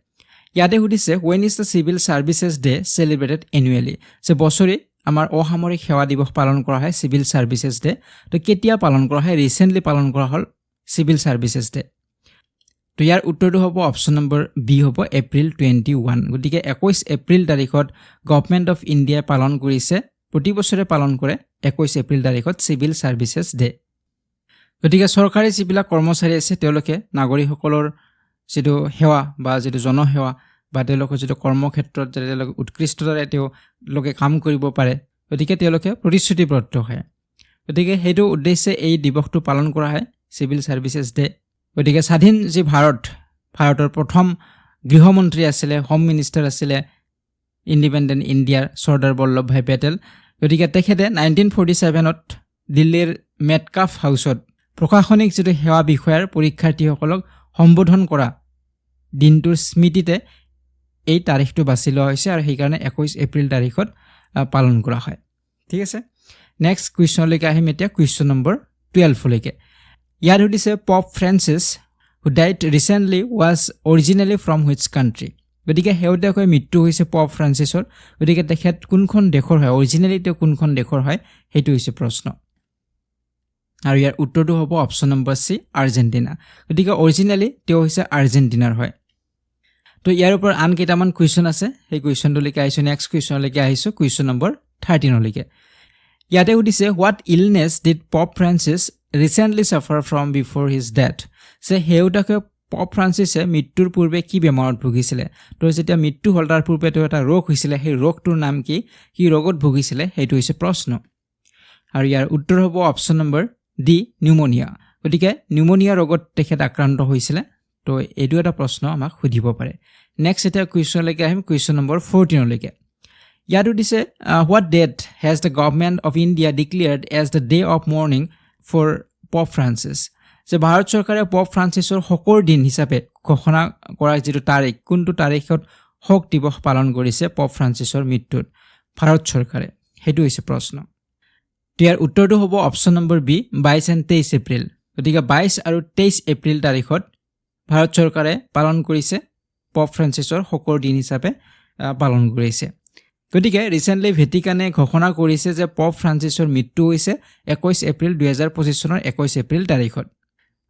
ইয়াতে সুধিছে when is the civil services day celebrated annually যে বছৰি আমাৰ অসামৰিক সেৱা দিৱস পালন কৰা হয় চিভিল সাৰ্ভিসেছ ডে তো কেতিয়া পালন কৰা হয় ৰিসেন্টলি পালন কৰা হ'ল চিভিল সাৰ্ভিসেছ ডে তো ইয়াৰ উত্তৰটো হ'ব অপচন নম্বৰ বি হ'ব এপ্ৰিল 21 গতিকে 21 এপ্ৰিল তাৰিখত গভৰ্ণমেণ্ট অফ ইণ্ডিয়া পালন কৰিছে প্ৰতি বছৰে পালন কৰে 21 এপ্ৰিল তাৰিখত চিভিল সাৰ্ভিসেছ ডে গতিকে চৰকাৰী যিবিলাক কৰ্মচাৰী আছে তেওঁলোকে নাগৰিকসকলৰ যিটো সেৱা বা যিটো জনসেৱা বা তেওঁলোকৰ যিটো কৰ্মক্ষেত্ৰত তেওঁলোকে উৎকৃষ্টতাৰে তেওঁলোকে কাম কৰিব পাৰে গতিকে তেওঁলোকে প্ৰতিশ্ৰুতিবদ্ধ হয় গতিকে সেইটো উদ্দেশ্যে এই দিৱসটো পালন কৰা হয় চিভিল সাৰ্ভিসেছ ডে গতিকে স্বাধীন যি ভাৰতৰ প্ৰথম গৃহমন্ত্ৰী আছিলে হোম মিনিষ্টাৰ আছিলে ইণ্ডিপেণ্ডেণ্ট ইণ্ডিয়াৰ চৰ্দাৰ বল্লভভাই পেটেল গতিকে তেখেতে 1947ত দিল্লীৰ মেটকাফ হাউচত প্ৰশাসনিক যিটো সেৱা বিষয়াৰ পৰীক্ষাৰ্থীসকলক সম্বোধন কৰা দিনটোৰ স্মৃতিতে এই তাৰিখটো বাছি লোৱা হৈছে আৰু সেইকাৰণে 21 এপ্ৰিল তাৰিখত পালন কৰা হয় ঠিক আছে নেক্সট কুৱেশ্যনলৈকে আহিম এতিয়া কুৱেশ্যন নম্বৰ 12 লৈকে ইয়াত সুধিছে pop Francis who died recently was originally from which country গতিকে হেউদেকৈ মৃত্যু হৈছে পপ ফ্ৰান্সিছৰ গতিকে তেখেত কোনখন দেশৰ হয় অৰিজিনেলি তেওঁ কোনখন দেশৰ হয় সেইটো হৈছে প্ৰশ্ন আৰু ইয়াৰ উত্তৰটো হ'ব অপচন নম্বৰ সি আৰ্জেণ্টিনা গতিকে অৰিজিনেলি তেওঁ হৈছে আৰ্জেণ্টিনাৰ হয় তো ইয়াৰ ওপৰত আন কেইটামান কুৱেশ্যন আছে সেই কুৱেশ্যনটোলৈকে আহিছোঁ নেক্সট কুৱেশ্যনলৈকে আহিছোঁ কুৱেশ্যন নম্বৰ 13 লৈকে ইয়াতে সুধিছে what illness did Pope Francis recently suffer from before his death যে হেউতাকে পপ ফ্ৰান্সিছে মৃত্যুৰ পূৰ্বে কি বেমাৰত ভুগিছিলে তো যেতিয়া মৃত্যু হ'ল তাৰ পূৰ্বে তেওঁ এটা ৰোগ হৈছিলে সেই ৰোগটোৰ নাম কি ৰোগত ভুগিছিলে সেইটো হৈছে প্ৰশ্ন আৰু ইয়াৰ উত্তৰ হ'ব অপচন নম্বৰ ডি নিউমোনিয়া গতিকে নিউমোনিয়া ৰোগত তেখেত আক্ৰান্ত হৈছিলে তো এইটো এটা প্ৰশ্ন আমাক সুধিব পাৰে নেক্সট এটা কুৱেশ্যনলৈকে আহিম কুৱেশ্যন নম্বৰ 14 লৈকে ইয়াত সুধিছে what date has the government of India declared as the day of mourning for Pope Francis যে ভাৰত চৰকাৰে পপ ফ্ৰান্সিছৰ শোকৰ দিন হিচাপে ঘোষণা কৰা যিটো তাৰিখ কোনটো তাৰিখত শোক দিৱস পালন কৰিছে পপ ফ্ৰান্সিছৰ মৃত্যুত ভাৰত চৰকাৰে সেইটো হৈছে প্ৰশ্ন ইয়াৰ উত্তৰটো হ'ব অপচন নম্বৰ বি 22 আৰু 23 এপ্ৰিল গতিকে 22 আৰু 23 এপ্ৰিল তাৰিখত ভাৰত চৰকাৰে পালন কৰিছে পপ ফ্ৰান্সিছৰ শোকৰ দিন হিচাপে পালন কৰিছে গতিকে ৰিসেন্টলি ভেটিকানে ঘোষণা কৰিছে যে পপ ফ্ৰান্সিছৰ মৃত্যু হৈছে 21 এপ্ৰিল 2025 চনৰ 21 এপ্ৰিল তাৰিখত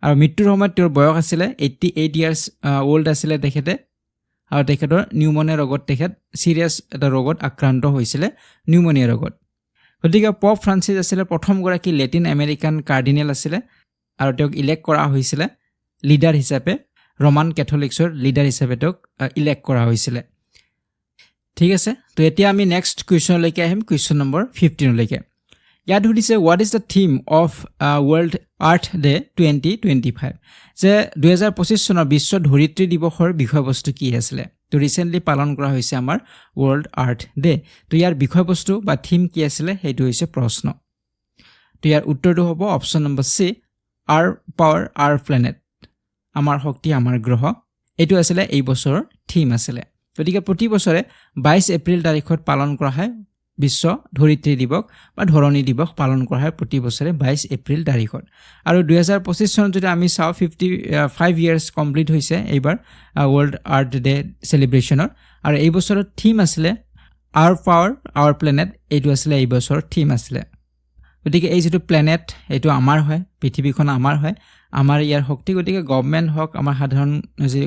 আৰু মৃত্যুৰ সময়ত তেওঁৰ বয়স আছিলে 88 ইয়াৰ্ছ ওল্ড আছিলে তেখেতে আৰু তেখেতৰ নিউমনিয়া ৰোগত তেখেত সিৰিয়াছ এটা ৰোগত আক্ৰান্ত হৈছিলে নিউমনিয়া ৰোগত গতিকে পপ ফ্ৰান্সিছ আছিলে প্ৰথমগৰাকী লেটিন আমেৰিকান কাৰ্ডিনেল আছিলে আৰু তেওঁক ইলেক্ট কৰা হৈছিলে লিডাৰ হিচাপে ৰমান কেথলিক্সৰ লিডাৰ হিচাপে তেওঁক ইলেক্ট কৰা হৈছিলে ঠিক আছে তো এতিয়া আমি নেক্সট কুৱেশ্যনলৈকে আহিম কুৱেশ্যন নম্বৰ 15 লৈকে ইয়াত সুধিছে what is the theme of world earth day 2025 যে 2025 চনৰ বিশ্ব ধৰিত্ৰী দিৱসৰ বিষয়বস্তু কি আছিলে তো ৰিসেন্টলি পালন কৰা হৈছে আমাৰ ৱৰ্ল্ড আৰ্থ ডে তো ইয়াৰ বিষয়বস্তু বা থিম কি আছিলে সেইটো হৈছে প্ৰশ্ন তো ইয়াৰ উত্তৰটো হ'ব অপচন নম্বৰ সি আৰ পাৱাৰ আৰ প্লেনেট আমাৰ শক্তি আমাৰ গ্ৰহ এইটো আছিলে এই বছৰৰ থিম আছিলে গতিকে প্ৰতি বছৰে 22 এপ্ৰিল তাৰিখত পালন কৰা হয় বিশ্ব ধৰিত্ৰী দিৱস বা ধৰণী দিৱস পালন কৰা হয় প্ৰতি বছৰে 22 এপ্ৰিল তাৰিখত আৰু 2025 চনত যদি আমি চাও 55 ইয়াৰ্স কমপ্লিট হৈছে এইবাৰ ৱৰ্ল্ড আৰ্থ ডে সেলিব্ৰেচনৰ আৰু এই বছৰৰ থিম আছিলে আৰ পাৱাৰ আৱাৰ প্লেনেট এইটো আছিলে এই বছৰৰ থিম আছিলে গতিকে এই যেটো প্লেনেট এইটো আমাৰ হয় পৃথিৱীখন আমাৰ হয় আমাৰ ইয়াৰ শক্তি গতিকে গভৰ্নমেন্ট হক আমাৰ সাধাৰণ যে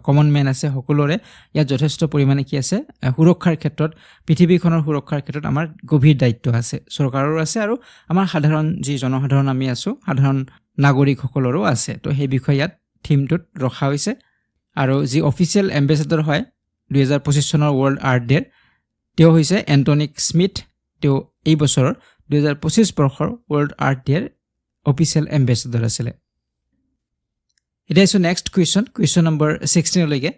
কমন মেন আছে সকলোৰে ইয়াত যথেষ্ট পৰিমাণে কি আছে সুৰক্ষাৰ ক্ষেত্ৰত পৃথিৱীখনৰ সুৰক্ষাৰ ক্ষেত্ৰত আমাৰ গভীৰ দায়িত্ব আছে চৰকাৰৰ আছে আৰু আমাৰ সাধাৰণ যি জনসাধাৰণ আমি আছো সাধাৰণ নাগৰিক সকলৰো আছে তো সেই বিষয় ইয়াত থিমটোত ৰখা হৈছে আৰু যি অফিচিয়েল এম্বেছাডৰ হয় 2025 চনৰ ৱৰ্ল্ড আৰ্থ ডে তেওঁ হৈছে এন্টনিক স্মিথ তেওঁ এই বছৰৰ 2025 বৰ্ষৰ ৱৰ্ল্ড আৰ্থ ডেৰ অফিচিয়েল এম্বেছাডৰ আছিল It is the next question number 16 লৈকে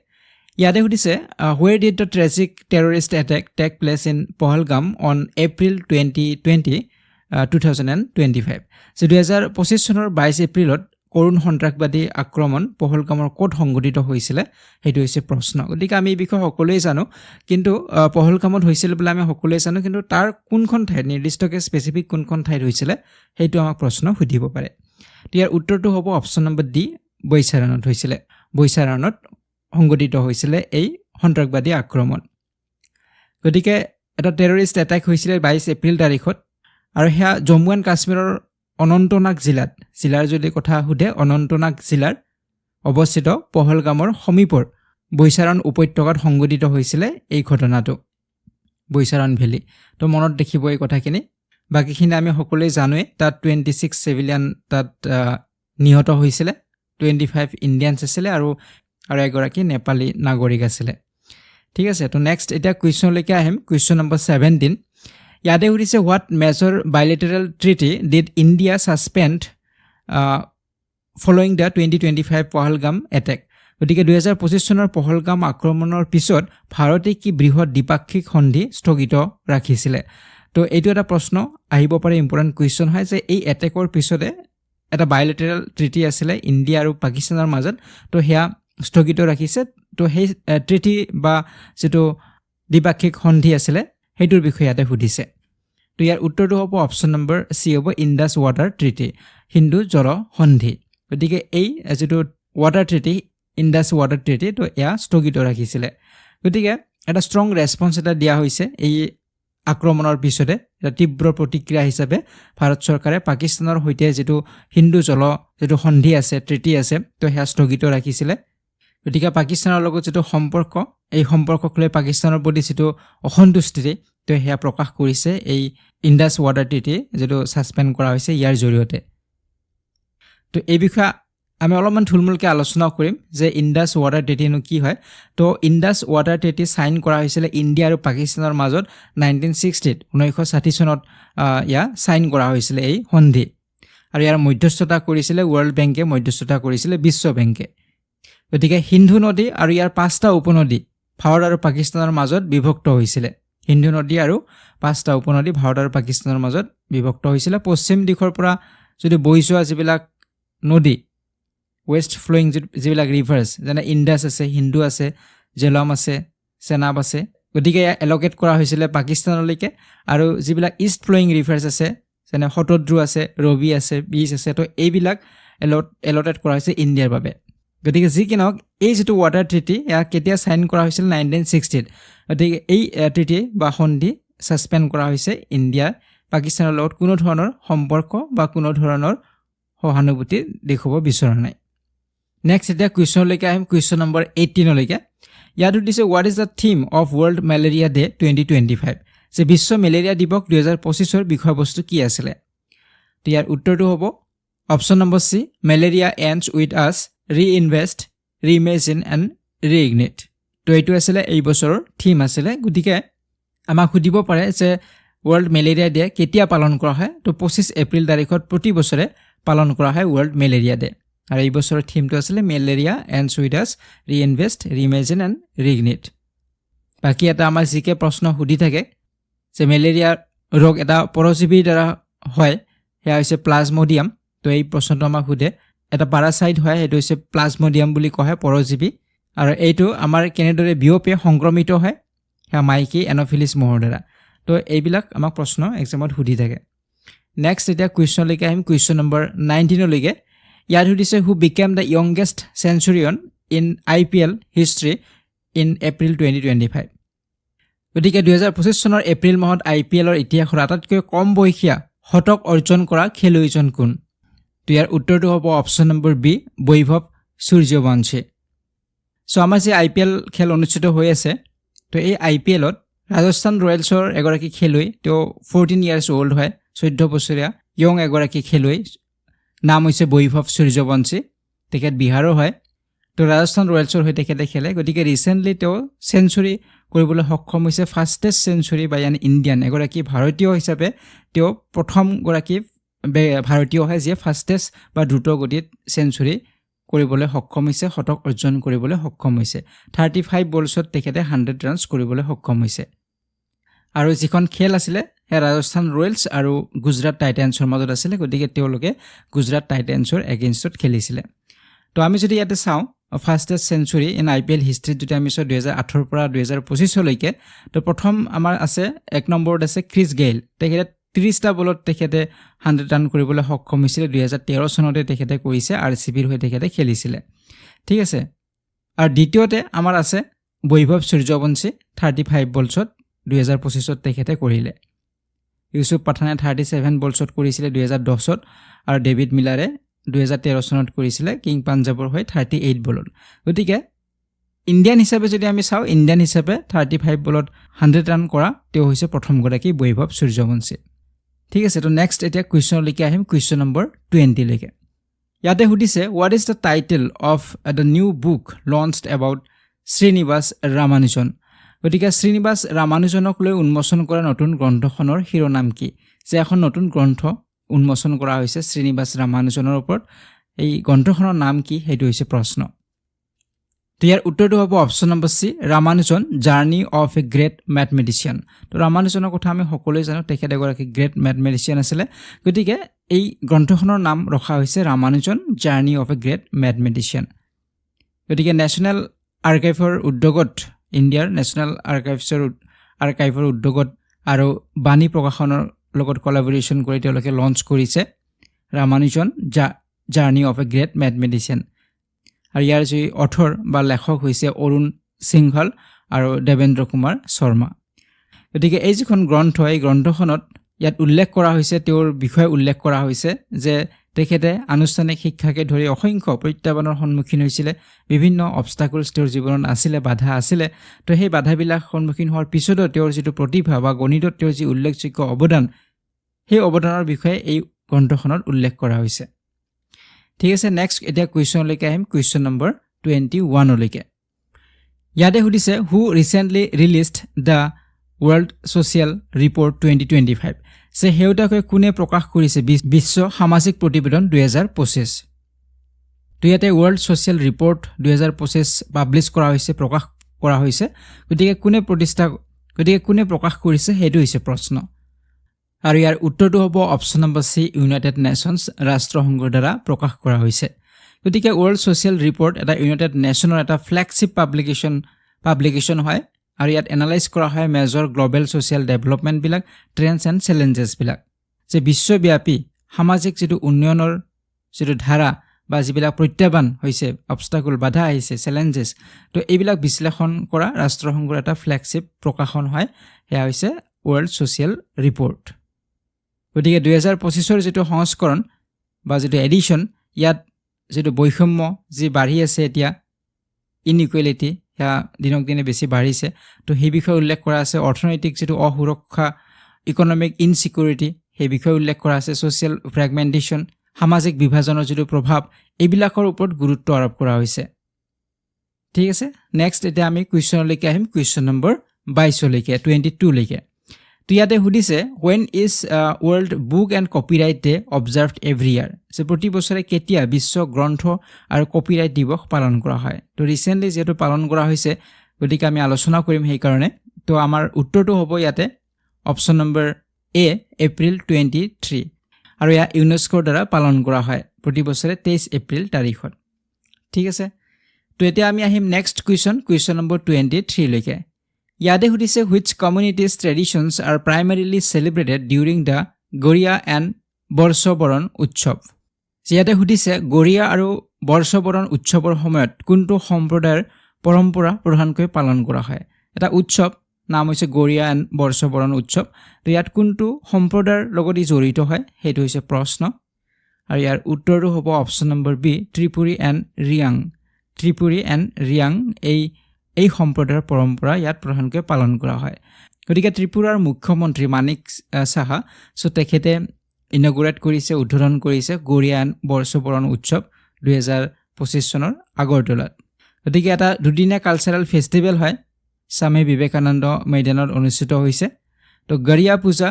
ইয়াতে সুধিছে where did the tragic terrorist attack take place in Pahalgam on April 2025 so 2025 চনৰ 22 এপ্ৰিলত কৰুণ সন্ত্ৰাসবাদী আক্ৰমণ পহলগামৰ কোট সংঘটিত হৈছিল হেতু হৈছে প্ৰশ্ন গতিকে আমি এই বিষয় সকলোৱে জানো কিন্তু পহলগামত হৈছিল বলে আমি সকলোৱে জানো কিন্তু তাৰ কোনখন ঠাই নিৰ্দিষ্টকে স্পেসিফিক কোনখন ঠাই হৈছিল হেতু আমাক প্ৰশ্ন সুধিব পাৰে ইয়াৰ উত্তৰটো হ'ব অপচন নম্বৰ ডি বৈচাৰণত হৈছিল বৈচাৰণত সংঘটিত হৈছিল এই সন্ত্ৰাসবাদী আক্ৰমণ গতিকে এটা টেৰৰিষ্ট এটাক হৈছিল 22 এপ্ৰিল তাৰিখত আৰু হেয়া জম্মু এণ্ড কাশ্মীৰৰ অনন্তনাগ জিলাৰ যদি কথা হুধে অনন্তনাগ জিলাৰ অৱস্থিত পহলগামৰ সমীপৰ বৈচাৰণ উপত্যকাত সংঘটিত হৈছিল এই ঘটনাটো বৈচাৰণ ভেলি তো মনত দেখিব এই কথাখিনি বাকিখিনি আমি সকলোৱে জানোৱে তাত 26 সিভিলিয়ান তাত নিহত হৈছিল 25 ইন্ডিয়ানছ আছিল আৰু এগৰাকী নেপালী নাগৰিক আছিল ঠিক আছে তো নেক্সট এটা কুৱেশ্যন লৈকে আহিম কুৱেশ্যন নম্বৰ 17 ইয়াতে সুধিছে what major bilateral treaty did India suspend following the 2025 Pahalgam attack গতিকে 2025 চনৰ পহলগাম আক্ৰমণৰ পিছত ভাৰতে কি বৃহৎ দ্বিপাক্ষিক সন্ধি স্থগিত ৰাখিছিল তো এইটো এটা প্ৰশ্ন আহিব পাৰে ইম্পৰ্টেন্ট কুৱেশ্যন হয় যে এই এটেকৰ পিছতে এটা বাইলেটাৰেল ট্ৰিটি আছিল ইণ্ডিয়া আৰু পাকিস্তানৰ মাজত তো হেয়া স্থগিত ৰাখিছে তো সেই ট্ৰিটি বা যেটো দ্বিপাক্ষিক সন্ধি আছিল হেতুৰ বিষয়ে ইয়াতে সুধিছে তো ইয়াৰ উত্তৰটো হ'ব অপচন নম্বৰ সি হ'ব ইণ্ডাছ ৱাটাৰ ট্ৰিটি হিন্দু জল সন্ধি গতিকে এই যেটো water treaty Indus water treaty তো এয়া স্থগিত ৰাখিছিল গতিকে এটা ষ্ট্ৰং ৰেসপন্স এটা দিয়া হৈছে এই আক্ৰমণৰ পিছতে এটা তীব্ৰ প্ৰতিক্ৰিয়া হিচাপে ভাৰত চৰকাৰে পাকিস্তানৰ হৈতে যেটো হিন্দু জল যেটো সন্ধি আছে ট্ৰিটি আছে তো হেয়া স্থগিত ৰাখিছিল গতিকে পাকিস্তানৰ লগত যেটো সম্পৰ্ক এই সম্পৰ্কক লৈ পাকিস্তানৰ প্ৰতি যেটো অসন্তুষ্টি তো হেয়া প্ৰকাশ কৰিছে এই ইণ্ডাছ ৱাটাৰ ট্ৰিটি যেটো সাসপেন্ড কৰা হৈছে ইয়াৰ জৰিয়তে তো এই বিষয়ে আমি অলপমান থুলমুলকে আলোচনা কৰিম যে ইণ্ডাছ ৱাটাৰ ট্ৰিটিনো কি হয় তো ইণ্ডাছ ৱাটাৰ ট্ৰিটি সাইন কৰা হৈছিল ইণ্ডিয়া আৰু পাকিস্তানৰ মাজত 1960 চনত ইয়া সাইন কৰা হৈছিল এই সন্ধি আৰু ইয়াৰ মধ্যস্থতা কৰিছিল ৱৰ্ল্ড বেংকে মধ্যস্থতা কৰিছিল বিশ্ব বেংকে গতিকে সিন্ধু নদী আৰু ইয়াৰ পাঁচটা উপনদী ভাৰত আৰু পাকিস্তানৰ মাজত বিভক্ত হৈছিল সিন্ধু নদী আৰু পাঁচটা উপনদী ভাৰত আৰু পাকিস্তানৰ মাজত বিভক্ত হৈছিল পশ্চিম দিশৰ পৰা যদি বৈ যোৱা যিবিলাক নদী ওয়েস্ট ফ্লোয়িং যিবিলাক ৰিভাৰ্স যেনে ইণ্ডাছ আছে হিন্দু আছে জেলম আছে সেনাব আছে গতিকে এলোকেট কৰা হৈছিল পাকিস্তানলৈকে আৰু যিবিলাক ইষ্ট ফ্লোয়িং ৰিভাৰ্স আছে যেনে হতদ্ৰু আছে ৰবি আছে বিচ আছে তো এইবিলাক এলটেড কৰা হৈছে ইণ্ডিয়াৰ বাবে গতিকে যি কি নহওক এই যেটো ৱাটাৰ ট্ৰিটি ইয়াক কেতিয়া সাইন কৰা হৈছিল 1960 গতিকে এই ট্ৰিটি বা সন্ধি সাসপেন্ড কৰা হৈছে ইণ্ডিয়া পাকিস্তানৰ লগত কোনো ধৰণৰ সম্পৰ্ক বা কোনো ধৰণৰ সহানুভূতি দেখুৱাব বিচৰা নাই নেক্সট এটা কুৱেশ্যনলৈকে আহিম কুৱেশ্যন নম্বৰ 18 লৈকে ইয়াত সুধিছে what is the theme of world malaria day 2025 যে বিশ্ব মেলেৰিয়া দিৱস 2025ৰ বিষয়বস্তু কি আছিলে তো ইয়াৰ উত্তৰটো হ'ব option number C malaria ends with us reinvest ৰিইমেজিন and ৰিইগনিট তো এইটো আছিলে এই বছৰৰ থিম আছিলে গতিকে আমাক সুধিব পাৰে যে ৱৰ্ল্ড মেলেৰিয়া ডে কেতিয়া পালন কৰা হয় তো 25 এপ্ৰিল তাৰিখত প্ৰতি বছৰে পালন কৰা হয় ৱৰ্ল্ড মেলেৰিয়া ডে আৰু এই বছৰৰ থিমটো আছিলে malaria ends with us reinvest ৰিইমেজিন and ৰিইগনিট বাকি এটা আমাৰ জিকে প্ৰশ্ন সুধি থাকে যে মেলেৰিয়া ৰোগ এটা পৰজীৱীৰ দ্বাৰা হয় সেয়া হৈছে প্লাজমোডিয়াম তো এই প্ৰশ্নটো আমাক সুধে এটা পাৰাসাইট হয় সেইটো হৈছে প্লাজমোডিয়াম বুলি কোৱা হয় পৰজীৱী আৰু এইটো আমাৰ কেনেদৰে বিয়পে সংক্ৰমিত হয় সেয়া মাইকী এনফিলিছ মহৰ দ্বাৰা তো এইবিলাক আমাক প্ৰশ্ন এক্সামত সুধি থাকে নেক্সট এতিয়া কুৱেশ্যনলৈকে আহিম কুৱেশ্যন নম্বৰ 19 লৈকে ইয়াত সুধিছে who became the youngest centurion in IPL history in April 2025 গতিকে 2025 চনৰ এপ্ৰিল মাহত IPLৰ ইতিহাসৰ আটাইতকৈ কম বয়সীয়া শতক অৰ্জন কৰা খেলুৱৈজন কোন তো ইয়াৰ উত্তৰটো হ'ব অপশ্যন নম্বৰ বি বৈভৱ সূৰ্যবংশী সো আমাৰ যে IPL খেল অনুষ্ঠিত হৈ আছে তো এই IPLত ৰাজস্থান ৰয়েলছৰ এগৰাকী খেলুৱৈ তেওঁ 14 ইয়াৰ্ছ ওল্ড হয় 14 বছৰীয়া ইয়ং এগৰাকী খেলুৱৈ নাম হৈছে বৈভৱ সূৰ্যবংশী তেখেত বিহাৰৰ হয় তো ৰাজস্থান ৰয়েলছৰ হৈ তেখেতে খেলে গতিকে ৰিচেণ্টলি তেওঁ চেঞ্চুৰী কৰিবলৈ সক্ষম হৈছে ফাষ্টেষ্ট চেঞ্চুৰী বাই এন ইণ্ডিয়ান এগৰাকী ভাৰতীয় হিচাপে তেওঁ প্ৰথমগৰাকী ভাৰতীয় হয় যিয়ে ফাষ্টেষ্ট বা দ্ৰুত গতিত চেঞ্চুৰী কৰিবলৈ সক্ষম হৈছে শতক অৰ্জন কৰিবলৈ সক্ষম হৈছে 35 বলছত তেখেতে 100 ৰানছ কৰিবলৈ সক্ষম হৈছে আৰু যিখন খেল আছিলে হে ৰাজস্থান ৰয়েলছ আৰু গুজৰাট টাইটান্সৰ মাজত আছিলে গতিকে তেওঁলোকে গুজৰাট টাইটান্সৰ এগেইনষ্টত খেলিছিলে তো আমি যদি ইয়াতে চাওঁ ফাষ্টেষ্ট চেঞ্চুৰী ইন IPL হিষ্ট্ৰীত যদি আমি চাওঁ 2008 পৰা 2025 লৈকে তো প্ৰথম আমাৰ আছে এক নম্বৰত আছে ক্ৰিছ গেইল তেখেতে 30টা বলত তেখেতে 100 ৰান কৰিবলৈ সক্ষম হৈছিল 2013 চনতে তেখেতে কৰিছে RCBৰ হৈ তেখেতে খেলিছিলে ঠিক আছে আৰু দ্বিতীয়তে আমাৰ আছে বৈভৱ সূৰ্যবংশী 35 বলছত 2025ত তেখেতে কৰিলে ইউসুফ পাঠানে 37 বলছত কৰিছিলে 2010ত আৰু ডেভিড মিলাৰে 2013 চনত কৰিছিলে কিং পাঞ্জাবৰ হৈ 38 বলত গতিকে ইণ্ডিয়ান হিচাপে যদি আমি চাওঁ ইণ্ডিয়ান হিচাপে 35 বলত 100 ৰান কৰা তেওঁ হৈছে প্ৰথম গৰাকী বৈভৱ সূৰ্যবংশী ঠিক আছে তো নেক্সট এতিয়া কুৱেশ্যনলৈকে আহিম কুৱেশ্যন নম্বৰ 20 লৈকে ইয়াতে সুধিছে what is the title of the new book launched about Srinivas Ramanujan গতিকে শ্ৰীনিবাস ৰামানুজনক লৈ উন্মোচন কৰা নতুন গ্ৰন্থখনৰ শিৰোনাম কি যে এখন নতুন গ্ৰন্থ উন্মোচন কৰা হৈছে শ্ৰীনিবাস ৰামানুজনৰ ওপৰত এই গ্ৰন্থখনৰ নাম কি সেইটো হৈছে প্ৰশ্ন তো ইয়াৰ উত্তৰটো হ'ব option number C Ramanujan journey of a great mathematician তো ৰামানুজনৰ কথা আমি সকলোৱে জানো তেখেত এগৰাকী গ্ৰেট মেথমেটিচিয়ান আছিলে গতিকে এই গ্ৰন্থখনৰ নাম ৰখা হৈছে Ramanujan journey of a great mathematician গতিকে নেশ্যনেল আৰ্কাইভৰ উদ্যোগত ইণ্ডিয়াৰ নেশ্যনেল আৰ্কাইভৰ উদ্যোগত আৰু বাণী প্ৰকাশনৰ লগত কোলাবৰেশ্যন কৰি তেওঁলোকে লঞ্চ কৰিছে Ramanujan journey of a great mathematician আৰু ইয়াৰ যি অথৰ বা লেখক হৈছে অৰুণ সিংঘল আৰু দেৱেন্দ্ৰ কুমাৰ শৰ্মা গতিকে এই যিখন গ্ৰন্থ এই গ্ৰন্থখনত ইয়াত উল্লেখ কৰা হৈছে তেওঁৰ বিষয়ে উল্লেখ কৰা হৈছে যে তেখেতে আনুষ্ঠানিক শিক্ষাকে ধৰি অসংখ্য প্ৰত্যাহ্বানৰ সন্মুখীন হৈছিলে বিভিন্ন অবষ্টাকলছ তেওঁৰ জীৱনত আছিলে বাধা আছিলে তো সেই বাধাবিলাক সন্মুখীন হোৱাৰ পিছতো তেওঁৰ যিটো প্ৰতিভা বা গণিতত তেওঁৰ যি উল্লেখযোগ্য অৱদান সেই অৱদানৰ বিষয়ে এই গ্ৰন্থখনত উল্লেখ কৰা হৈছে ঠিক আছে নেক্সট এতিয়া কুৱেশ্যনলৈকে আহিম কুৱেশ্যন নম্বৰ 21 লৈকে ইয়াতে সুধিছে who recently released the world social report 2025 যে হেউতাকৈ কোনে প্ৰকাশ কৰিছে বিশ্ব সামাজিক প্ৰতিবেদন 2025 তো ইয়াতে ৱৰ্ল্ড ছ'চিয়েল ৰিপৰ্ট 2025 পাব্লিছ কৰা হৈছে প্ৰকাশ কৰা হৈছে গতিকে কোনে প্ৰকাশ কৰিছে সেইটো হৈছে প্ৰশ্ন আৰু ইয়াৰ উত্তৰটো হ'ব option number C United Nations ৰাষ্ট্ৰসংঘৰ দ্বাৰা প্ৰকাশ কৰা হৈছে গতিকে ৱৰ্ল্ড ছ'চিয়েল ৰিপৰ্ট এটা ইউনাইটেড নেশ্যনৰ এটা ফ্লেগশ্বিপ পাব্লিকেশ্যন হয় আৰু ইয়াত এনালাইজ কৰা হয় মেজৰ গ্ল'বেল ছ'চিয়েল ডেভেলপমেণ্টবিলাক ট্ৰেণ্ডছ এণ্ড চেলেঞ্জেছবিলাক যে বিশ্বব্যাপী সামাজিক যিটো উন্নয়নৰ যিটো ধাৰা বা যিবিলাক প্ৰত্যাহ্বান হৈছে অবষ্টাকল বাধা আহিছে চেলেঞ্জেছ তো এইবিলাক বিশ্লেষণ কৰা ৰাষ্ট্ৰসংঘৰ এটা ফ্লেগশ্বিপ প্ৰকাশন হয় সেয়া হৈছে ৱৰ্ল্ড ছ'চিয়েল ৰিপৰ্ট গতিকে 2025ৰ যিটো সংস্কৰণ বা যিটো এডিশ্যন ইয়াত যিটো বৈষম্য যি বাঢ়ি আছে এতিয়া ইনইকুৱেলিটি সেয়া দিনক দিনে বেছি বাঢ়িছে তো সেই বিষয়ে উল্লেখ কৰা আছে অৰ্থনৈতিক যিটো অসুৰক্ষা ইকনমিক ইনচিকিউৰিটি সেই বিষয়ে উল্লেখ কৰা আছে ছ'চিয়েল ফ্ৰেগমেণ্টেশ্যন সামাজিক বিভাজনৰ যিটো প্ৰভাৱ এইবিলাকৰ ওপৰত গুৰুত্ব আৰোপ কৰা হৈছে ঠিক আছে নেক্সট এতিয়া আমি কুৱেশ্যনলৈকে আহিম কুৱেশ্যন নম্বৰ 22লৈকে 22লৈকে তো ইয়াতে সুধিছে when is world book and copyright day observed every year যে প্ৰতি বছৰে কেতিয়া বিশ্ব গ্ৰন্থ আৰু কপিৰাইট দিৱস পালন কৰা হয় তো ৰিসেন্টলি যেটো পালন কৰা হৈছে গতিকে আমি আলোচনা কৰিম সেই কাৰণে তো আমাৰ উত্তৰটো হ'ব ইয়াতে অপচন নম্বৰ এ এপ্ৰিল 23 আৰু ইয়া ইউনেস্কোৰ দ্বাৰা পালন কৰা হয় প্ৰতি বছৰে 23 এপ্ৰিল তাৰিখত ঠিক আছে তো এতিয়া আমি আহিম নেক্সট কুৱেশ্যন নম্বৰ 23 লৈকে ইয়াতে সুধিছে which communities traditions are primarily celebrated during the Goria and বৰ্ষবৰণ উৎসৱ ইয়াতে সুধিছে গৰিয়া আৰু বৰ্ষবৰণ উৎসৱৰ সময়ত কোনটো সম্প্ৰদায়ৰ পৰম্পৰা প্ৰধানকৈ পালন কৰা হয় এটা উৎসৱ নাম হৈছে গৰিয়া এণ্ড বৰ্ষবৰণ উৎসৱ তো ইয়াত কোনটো সম্প্ৰদায়ৰ লগত জড়িত হয় সেইটো হৈছে প্ৰশ্ন আৰু ইয়াৰ উত্তৰটো হ'ব option number B Tripuri and Reang এই সম্প্ৰদায়ৰ পৰম্পৰা ইয়াত প্ৰধানকৈ পালন কৰা হয় গতিকে ত্ৰিপুৰাৰ মুখ্যমন্ত্ৰী মানিক সাহা সো তেখেতে ইনগুৰেট কৰিছে উদ্বোধন কৰিছে গৰিয়া এণ্ড বৰ্ষবৰণ উৎসৱ 2025 চনৰ আগৰতলাত গতিকে এটা দুদিনীয়া কালচাৰেল ফেষ্টিভেল হয় স্বামী বিবেকানন্দ মৈদানত অনুষ্ঠিত হৈছে তো গৰিয়া পূজা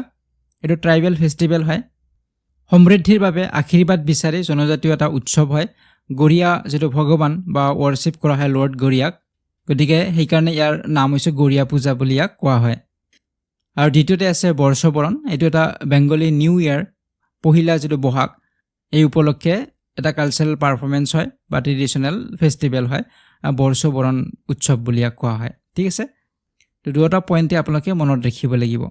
এটো ট্ৰাইবেল ফেষ্টিভেল হয় সমৃদ্ধিৰ বাবে আশীৰ্বাদ বিচাৰি জনজাতীয় এটা উৎসৱ হয় গৰিয়া যেটো ভগৱান বা ওৱৰশিপ কৰা হয় লৰ্ড গৰিয়াক গতিকে সেই কাৰণে ইয়াৰ নাম হৈছে গৰিয়া পূজা বুলি ইয়াক কোৱা হয় আৰু দ্বিতীয়তে আছে বৰ্ষবৰণ এটো এটা বেংগলী নিউ ইয়াৰ পহিলা যেটো বহাগ এই উপলক্ষে এটা কালচাৰেল পাৰফৰমেন্স হয় বা ট্ৰেডিশনেল ফেষ্টিভেল হয় বৰ্ষবৰণ উৎসৱ বুলি ইয়াক কোৱা হয় ঠিক আছে তো দুটা পইণ্টে আপোনালোকে মনত ৰাখিব লাগিব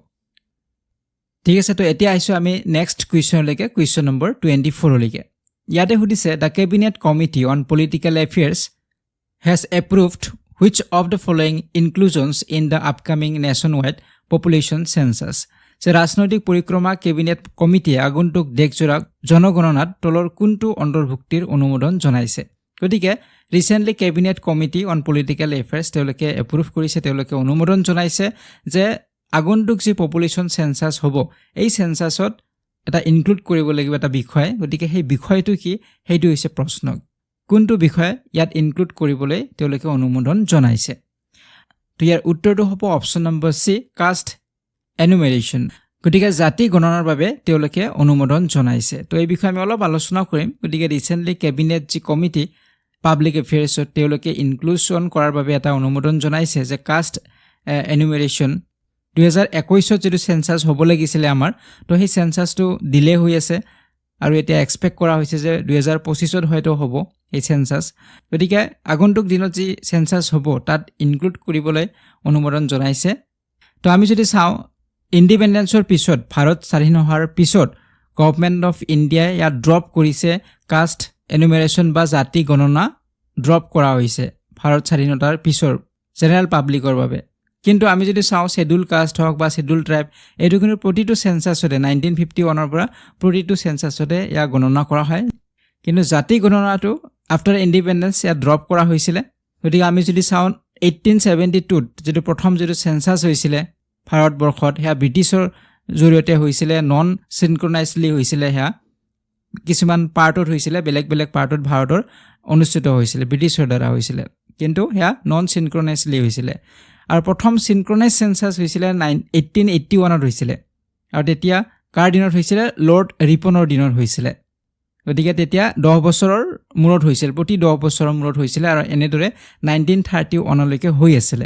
ঠিক আছে তো এতিয়া আইছো আমি নেক্সট কুৱেশ্যনলৈকে কুৱেশ্যন নম্বৰ 24 লৈকে ইয়াতে সুধিছে the cabinet committee on political affairs has approved which of the following inclusions in the upcoming nationwide population census যে ৰাজনৈতিক পৰিক্ৰমা কেবিনেট কমিটিয়ে আগন্তুক দেশজোৰা জনগণনাত তলৰ কোনটো অন্তৰ্ভুক্তিৰ অনুমোদন জনাইছে গতিকে recently cabinet committee on political affairs তেওঁলোকে এপ্ৰুভ কৰিছে তেওঁলোকে অনুমোদন জনাইছে যে আগন্তুক যি পপুলেশ্যন সেন্সাস হ'ব এই সেন্সাসত এটা ইনক্লুড কৰিব লাগিব এটা বিষয় গতিকে সেই বিষয়টো কি হেইটো হৈছে প্ৰশ্ন কোনটো বিষয় ইয়াত ইনক্লুড কৰিবলৈ তেওঁলোকে অনুমোদন জনাইছে তো ইয়াৰ উত্তৰটো হ'ব অপচন নম্বৰ সি কাষ্ট এনুমেৰেশ্যন গতিকে জাতি গণনাৰ বাবে তেওঁলোকে অনুমোদন জনাইছে তো এই বিষয়ে আমি অলপ আলোচনা কৰিম গতিকে ৰিসেন্টলি কেবিনেট যি কমিটি পাব্লিক এফেয়াৰ্ছত তেওঁলোকে ইনক্লুশন কৰাৰ বাবে এটা অনুমোদন জনাইছে যে কাষ্ট এনুমেৰেশ্যন 2021 যেটো সেন্সাস হ'ব লাগিছিল আমাৰ তো সেই সেন্সাসটো ডিলে হৈ আছে আৰু এতিয়া এক্সপেক্ট কৰা হৈছে যে 2025 হয়তো হ'ব এই সেন্সাস গতিকে আগন্তুক দিনত যি সেন্সাস হ'ব তাত ইনক্লুড কৰিবলৈ অনুমোদন জনাইছে তো আমি যদি চাওঁ ইন্ডিপেন্ডেন্সৰ পিছত ভাৰত স্বাধীন হোৱাৰ পিছত গভৰ্নমেন্ট অফ ইণ্ডিয়া ইয়াত ড্ৰপ কৰিছে কাষ্ট এনুমেৰেশ্যন বা জাতি গণনা ড্ৰপ কৰা হৈছে ভাৰত স্বাধীনতাৰ পিছৰ জেনেৰেল পাব্লিকৰ বাবে কিন্তু আমি যদি চাওঁ শেডিউল কাষ্ট হওক বা শেডিউল ট্ৰাইব এইটো কিন্তু প্ৰতিটো সেন্সাসতে 1951 পৰা প্ৰতিটো সেন্সাসতে ইয়া গণনা কৰা হয় কিন্তু জাতি গণনাটো আফটাৰ ইন্ডিপেন্ডেন্স ইয়া ড্ৰপ কৰা হৈছিল গতিকে আমি যদি চাওঁ 1872 যেটো প্ৰথম যেটো সেন্সাস হৈছিল ভাৰতবৰ্ষত হেয়া ব্ৰিটিছৰ জৰিয়তে হৈছিল নন সিনক্ৰনাইজলি হৈছিল হেয়া কিছুমান পাৰ্টত হৈছিল বেলেগ বেলেগ পাৰ্টত ভাৰতৰ অনুষ্ঠিত হৈছিল ব্ৰিটিছৰ দ্বাৰা হৈছিল কিন্তু হেয়া নন সিনক্ৰনাইজলি হৈছিল আৰু প্ৰথম সিনক্ৰনাইজ সেন্সাস হৈছিল 1881 ত হৈছিল আৰু তেতিয়া কাৰ দিনত হৈছিল লৰ্ড ৰিপনৰ দিনত হৈছিল গতিকে তেতিয়া 10 বছৰৰ মূৰত হৈছিল প্ৰতি 10 বছৰৰ মূৰত হৈছিল আৰু এনেদৰে 1931 লৈকে হৈ আছিল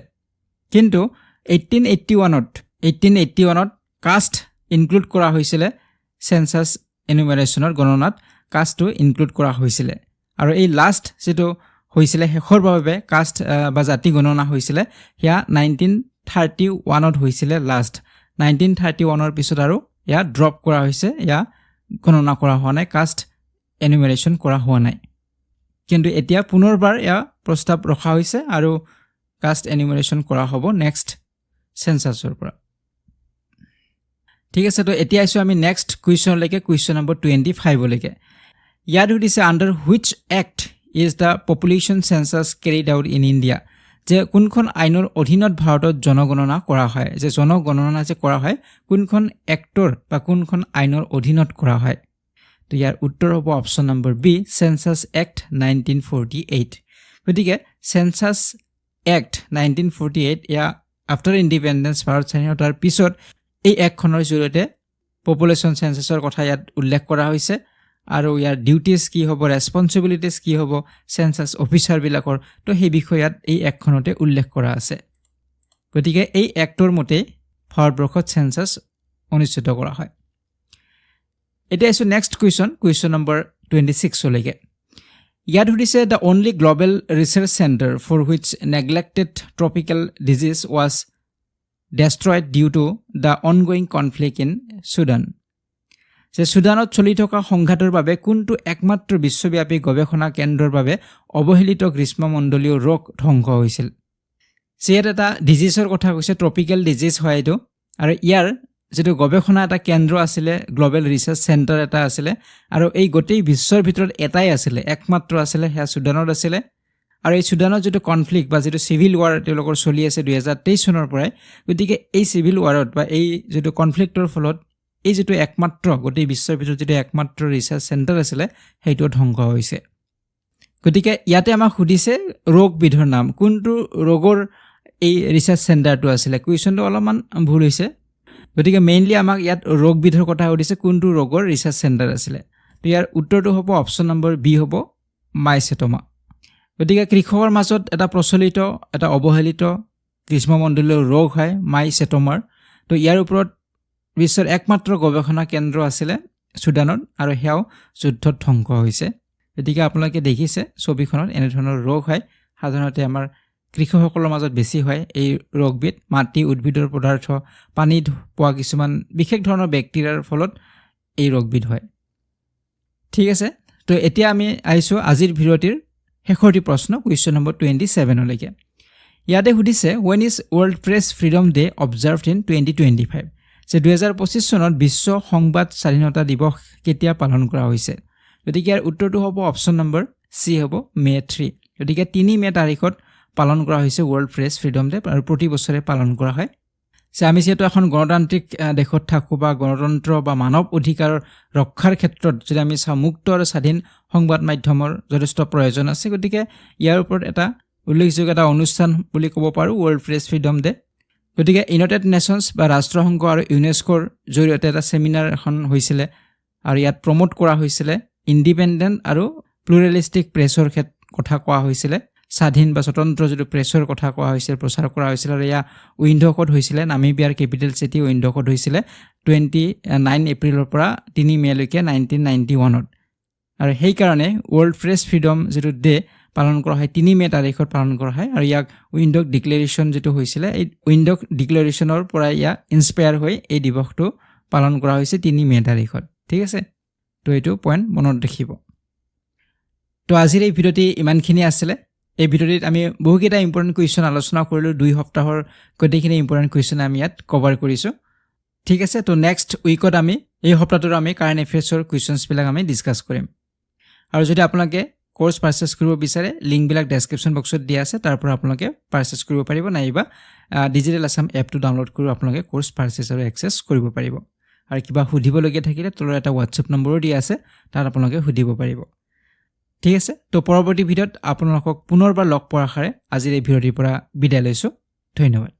কিন্তু 1881ত কাষ্ট ইনক্লুড কৰা হৈছিল সেন্সাস এনুমেৰেশ্যনৰ গণনাত কাষ্টটো ইনক্লুড কৰা হৈছিল আৰু এই লাষ্ট যেটো হৈছিল শেষৰ বাবে কাষ্ট বা জাতি গণনা হৈছিল হিয়া 1931ত হৈছিল লাষ্ট 1931ৰ পিছত আৰু ইয়া ড্ৰপ কৰা হৈছে ইয়া গণনা কৰা হোৱা নাই কাষ্ট এনুমেৰেশ্যন কৰা হোৱা নাই কিন্তু এতিয়া পুনৰবাৰ ইয়া প্ৰস্তাৱ ৰখা হৈছে আৰু কাষ্ট এনুমেৰেশ্যন কৰা হ'ব নেক্সট সেন্সাসৰ পৰা ঠিক আছে তো এতিয়া আইছো আমি নেক্সট কুৱেশ্যন লৈকে কুৱেশ্যন নম্বৰ 25 লৈকে ইয়াত সুধিছে under which act is the population census carried out in India যে কোনখন আইনৰ অধীনত ভাৰতত জনগণনা কৰা হয় যে জনগণনা যে কৰা হয় কোনখন এক্টৰ বা কোনখন আইনৰ অধীনত কৰা হয় তো ইয়াৰ উত্তৰ হ'ব option number B census act 1948 গতিকে চেঞ্চাছ এক্ট 1948 এয়া আফটাৰ ইণ্ডিপেণ্ডেন্স ভাৰত স্বাধীনতাৰ পিছত এই এক্টখনৰ জৰিয়তে পপুলেশ্যন চেঞ্চাছৰ কথা ইয়াত উল্লেখ কৰা হৈছে আৰু ইয়াৰ ডিউটিজ কি হ'ব ৰেছপন্সিবিলিটিজ কি হ'ব চেঞ্চাছ অফিচাৰবিলাকৰ তো সেই বিষয়ত এই এক্টখনতে উল্লেখ কৰা আছে গতিকে এই এক্টৰ মতে ভাৰতবৰ্ষত চেঞ্চাছ অনুষ্ঠিত কৰা হয় এতিয়া আছে নেক্সট কুৱেশ্যন নম্বৰ 26 লৈকে ইয়াত সুধিছে the only global research centre for which neglected tropical disease was destroyed due to the ongoing conflict in Sudan যে ছুডানত চলি থকা সংঘাতৰ বাবে কোনটো একমাত্ৰ বিশ্বব্যাপী গৱেষণা কেন্দ্ৰৰ বাবে অৱহেলিত গ্ৰীষ্মমণ্ডলীয় ৰোগ ধ্বংস হৈছিল ইয়াত এটা ডিজিজৰ কথা কৈছে ট্ৰপিকেল ডিজিজ হয় এইটো আৰু ইয়াৰ যেটো গৱেষণা এটা কেন্দ্ৰ আছিলে গ্লোবেল ৰিচাৰ্চ চেণ্টাৰ এটা আছিলে আৰু এই গোটেই বিশ্বৰ ভিতৰত এটাই আছিলে একমাত্ৰ আছিলে হেয়া ছুডানত আছিলে আৰু এই ছুডানৰ যেটো কনফ্লিক্ট বা যেটো সিভিল ওৱাৰ তেওঁলোকৰ চলি আছে 2023 চনৰ পৰাই গতিকে এই সিভিল ওৱাৰত বা এই যেটো কনফ্লিক্টৰ ফলত এই যেটো একমাত্ৰ গোটেই বিশ্বৰ ভিতৰত যেটো একমাত্ৰ ৰিচাৰ্চ চেণ্টাৰ আছিলে সেইটো ধ্বংস হৈছে গতিকে ইয়াতে আমাক সুধিছে ৰোগবিধৰ নাম কোনটো ৰোগৰ এই ৰিচাৰ্চ চেণ্টাৰটো আছিলে কুৱেশ্যনটো অলপমান ভুল হৈছে গতিকে মেইনলি আমাক ইয়াত ৰোগবিধৰ কথা সুধিছে কোনটো ৰোগৰ ৰিচাৰ্চ চেণ্টাৰ আছিলে তো ইয়াৰ উত্তৰটো হ'ব অপশ্যন নম্বৰ বি হ'ব মাইচেটমা গতিকে কৃষকৰ মাজত এটা প্ৰচলিত এটা অৱহেলিত গ্ৰীষ্মমণ্ডলীয় ৰোগ হয় মাইচেটমাৰ তো ইয়াৰ ওপৰত বিশ্বৰ একমাত্ৰ গৱেষণা কেন্দ্ৰ আছিলে ছুডানত আৰু হেয়াও যুদ্ধত ধ্বংস হৈছে গতিকে আপোনালোকে দেখিছে ছবিখনত এনে ধৰণৰ ৰোগ হয় সাধাৰণতে আমাৰ কৃষকসকলৰ মাজত বেছি হয় এই ৰোগবিধ মাটি উদ্ভিদৰ পদাৰ্থ পানীত পোৱা কিছুমান বিশেষ ধৰণৰ বেক্টেৰিয়াৰ ফলত এই ৰোগবিধ হয় ঠিক আছে তো এতিয়া আমি আহিছো আজিৰ ভিডিঅ'টিৰ শেষৰটি প্ৰশ্ন কুৱেশ্যন নম্বৰ 27 লৈকে ইয়াতে সুধিছে when is world press freedom day observed in 2025 যে 2025 চনত বিশ্ব সংবাদ স্বাধীনতা দিৱস কেতিয়া পালন কৰা হৈছে গতিকে ইয়াৰ উত্তৰটো হ'ব অপশ্যন নম্বৰ সি হ'ব মে 3 গতিকে 3 মে তাৰিখত পালন কৰা হৈছে ওয়াৰ্ল্ড প্ৰেস ফ্ৰিডম ডে আৰু প্ৰতি বছৰে পালন কৰা হয় যে আমি যেটো এখন গণতান্ত্ৰিক দেশত থাকো বা গণতন্ত্ৰ বা মানৱ অধিকাৰ ৰক্ষাৰ ক্ষেত্ৰত যদি আমি মুক্ত আৰু স্বাধীন সংবাদ মাধ্যমৰ যথেষ্ট প্ৰয়োজন আছে গতিকে ইয়াৰ ওপৰত এটা উল্লেখযোগ্য এটা অনুষ্ঠান বুলি ক'ব পাৰো ওয়াৰ্ল্ড প্ৰেস ফ্ৰিডম ডে গতিকে ইউনাইটেড নেশনস বা ৰাষ্ট্ৰসংঘ আৰু ইউনেস্কোৰ জৰিয়তে এটা সেমিনাৰ এখন হৈছিল আৰু ইয়াত প্ৰমোট কৰা হৈছিল ইন্ডিপেন্ডেন্ট আৰু প্লুৰালিষ্টিক প্ৰেছৰ কথা কোৱা হৈছিল স্বাধীন বা স্বতন্ত্ৰ যেটো প্ৰেছৰ কথা কোৱা হৈছিল প্ৰচাৰ কৰা হৈছিল আৰু ইয়া উইন্ডকত হৈছিল নামিবিয়াৰ কেপিটেল সিটি উইন্ডকত হৈছিল 29 এপ্ৰিলৰ পৰা 3 মে লৈকে 1991ত আৰু সেই কাৰণে ওয়াৰ্ল্ড প্ৰেস ফ্ৰিডম যেটো ডে পালন কৰা হয় 3 মে তাৰিখত পালন কৰা হয় আৰু ইয়াক উইন্ডক ডিক্লেৰেশ্যন যেটো হৈছিল এই উইন্ডক ডিক্লেৰেশ্যনৰ পৰা ইয়া ইনস্পায়াৰ হৈ এই দিৱসটো পালন কৰা হৈছে 3 মে তাৰিখত ঠিক আছে তো এইটো পইণ্ট মনত ৰাখিব তো আজিৰ এই ভিডিঅ'টি ইমানখিনি আছিল এই ভিডিঅ'টিত আমি বহুকেইটা ইম্পৰ্টেন্ট কুৱেশ্যন আলোচনা কৰিলো 2 সপ্তাহৰ গোটেইখিনি ইম্পৰ্টেন্ট কুৱেশ্যন আমি ইয়াত কভাৰ কৰিছো ঠিক আছে তো নেক্সট উইকত আমি এই সপ্তাহটোৰ আমি কাৰেন্ট এফেয়াৰ্ছৰ কুৱেশ্যনছ বিলাক আমি ডিসকাস কৰিম আৰু যদি আপোনালোকে কোৰ্স পাৰচেজ কৰিব বিচাৰে লিংক বিলাক ডেসক্ৰিপচন বক্সত দিয়া আছে তাৰ পৰা আপোনালোকে পাৰচেজ কৰিব পাৰিব নাইবা ডিজিটেল আসাম এপটো ডাউনলোড কৰি আপোনালোকে কোৰ্স পাৰচেজ আৰু এক্সেছ কৰিব পাৰিব আৰু কিবা সুধিবলগীয়া থাকিলে তলৰ এটা WhatsApp নম্বৰো দিয়া আছে তাত আপোনালোকে সুধিব পাৰিব ঠিক আছে তো পৰৱৰ্তী ভিডিঅ'ত আপোনালোকক পুনৰবাৰ লগ পোৱাৰ আশাৰে আজিৰ এই ভিডিঅ'টিৰ পৰা বিদায় লৈছো ধন্যবাদ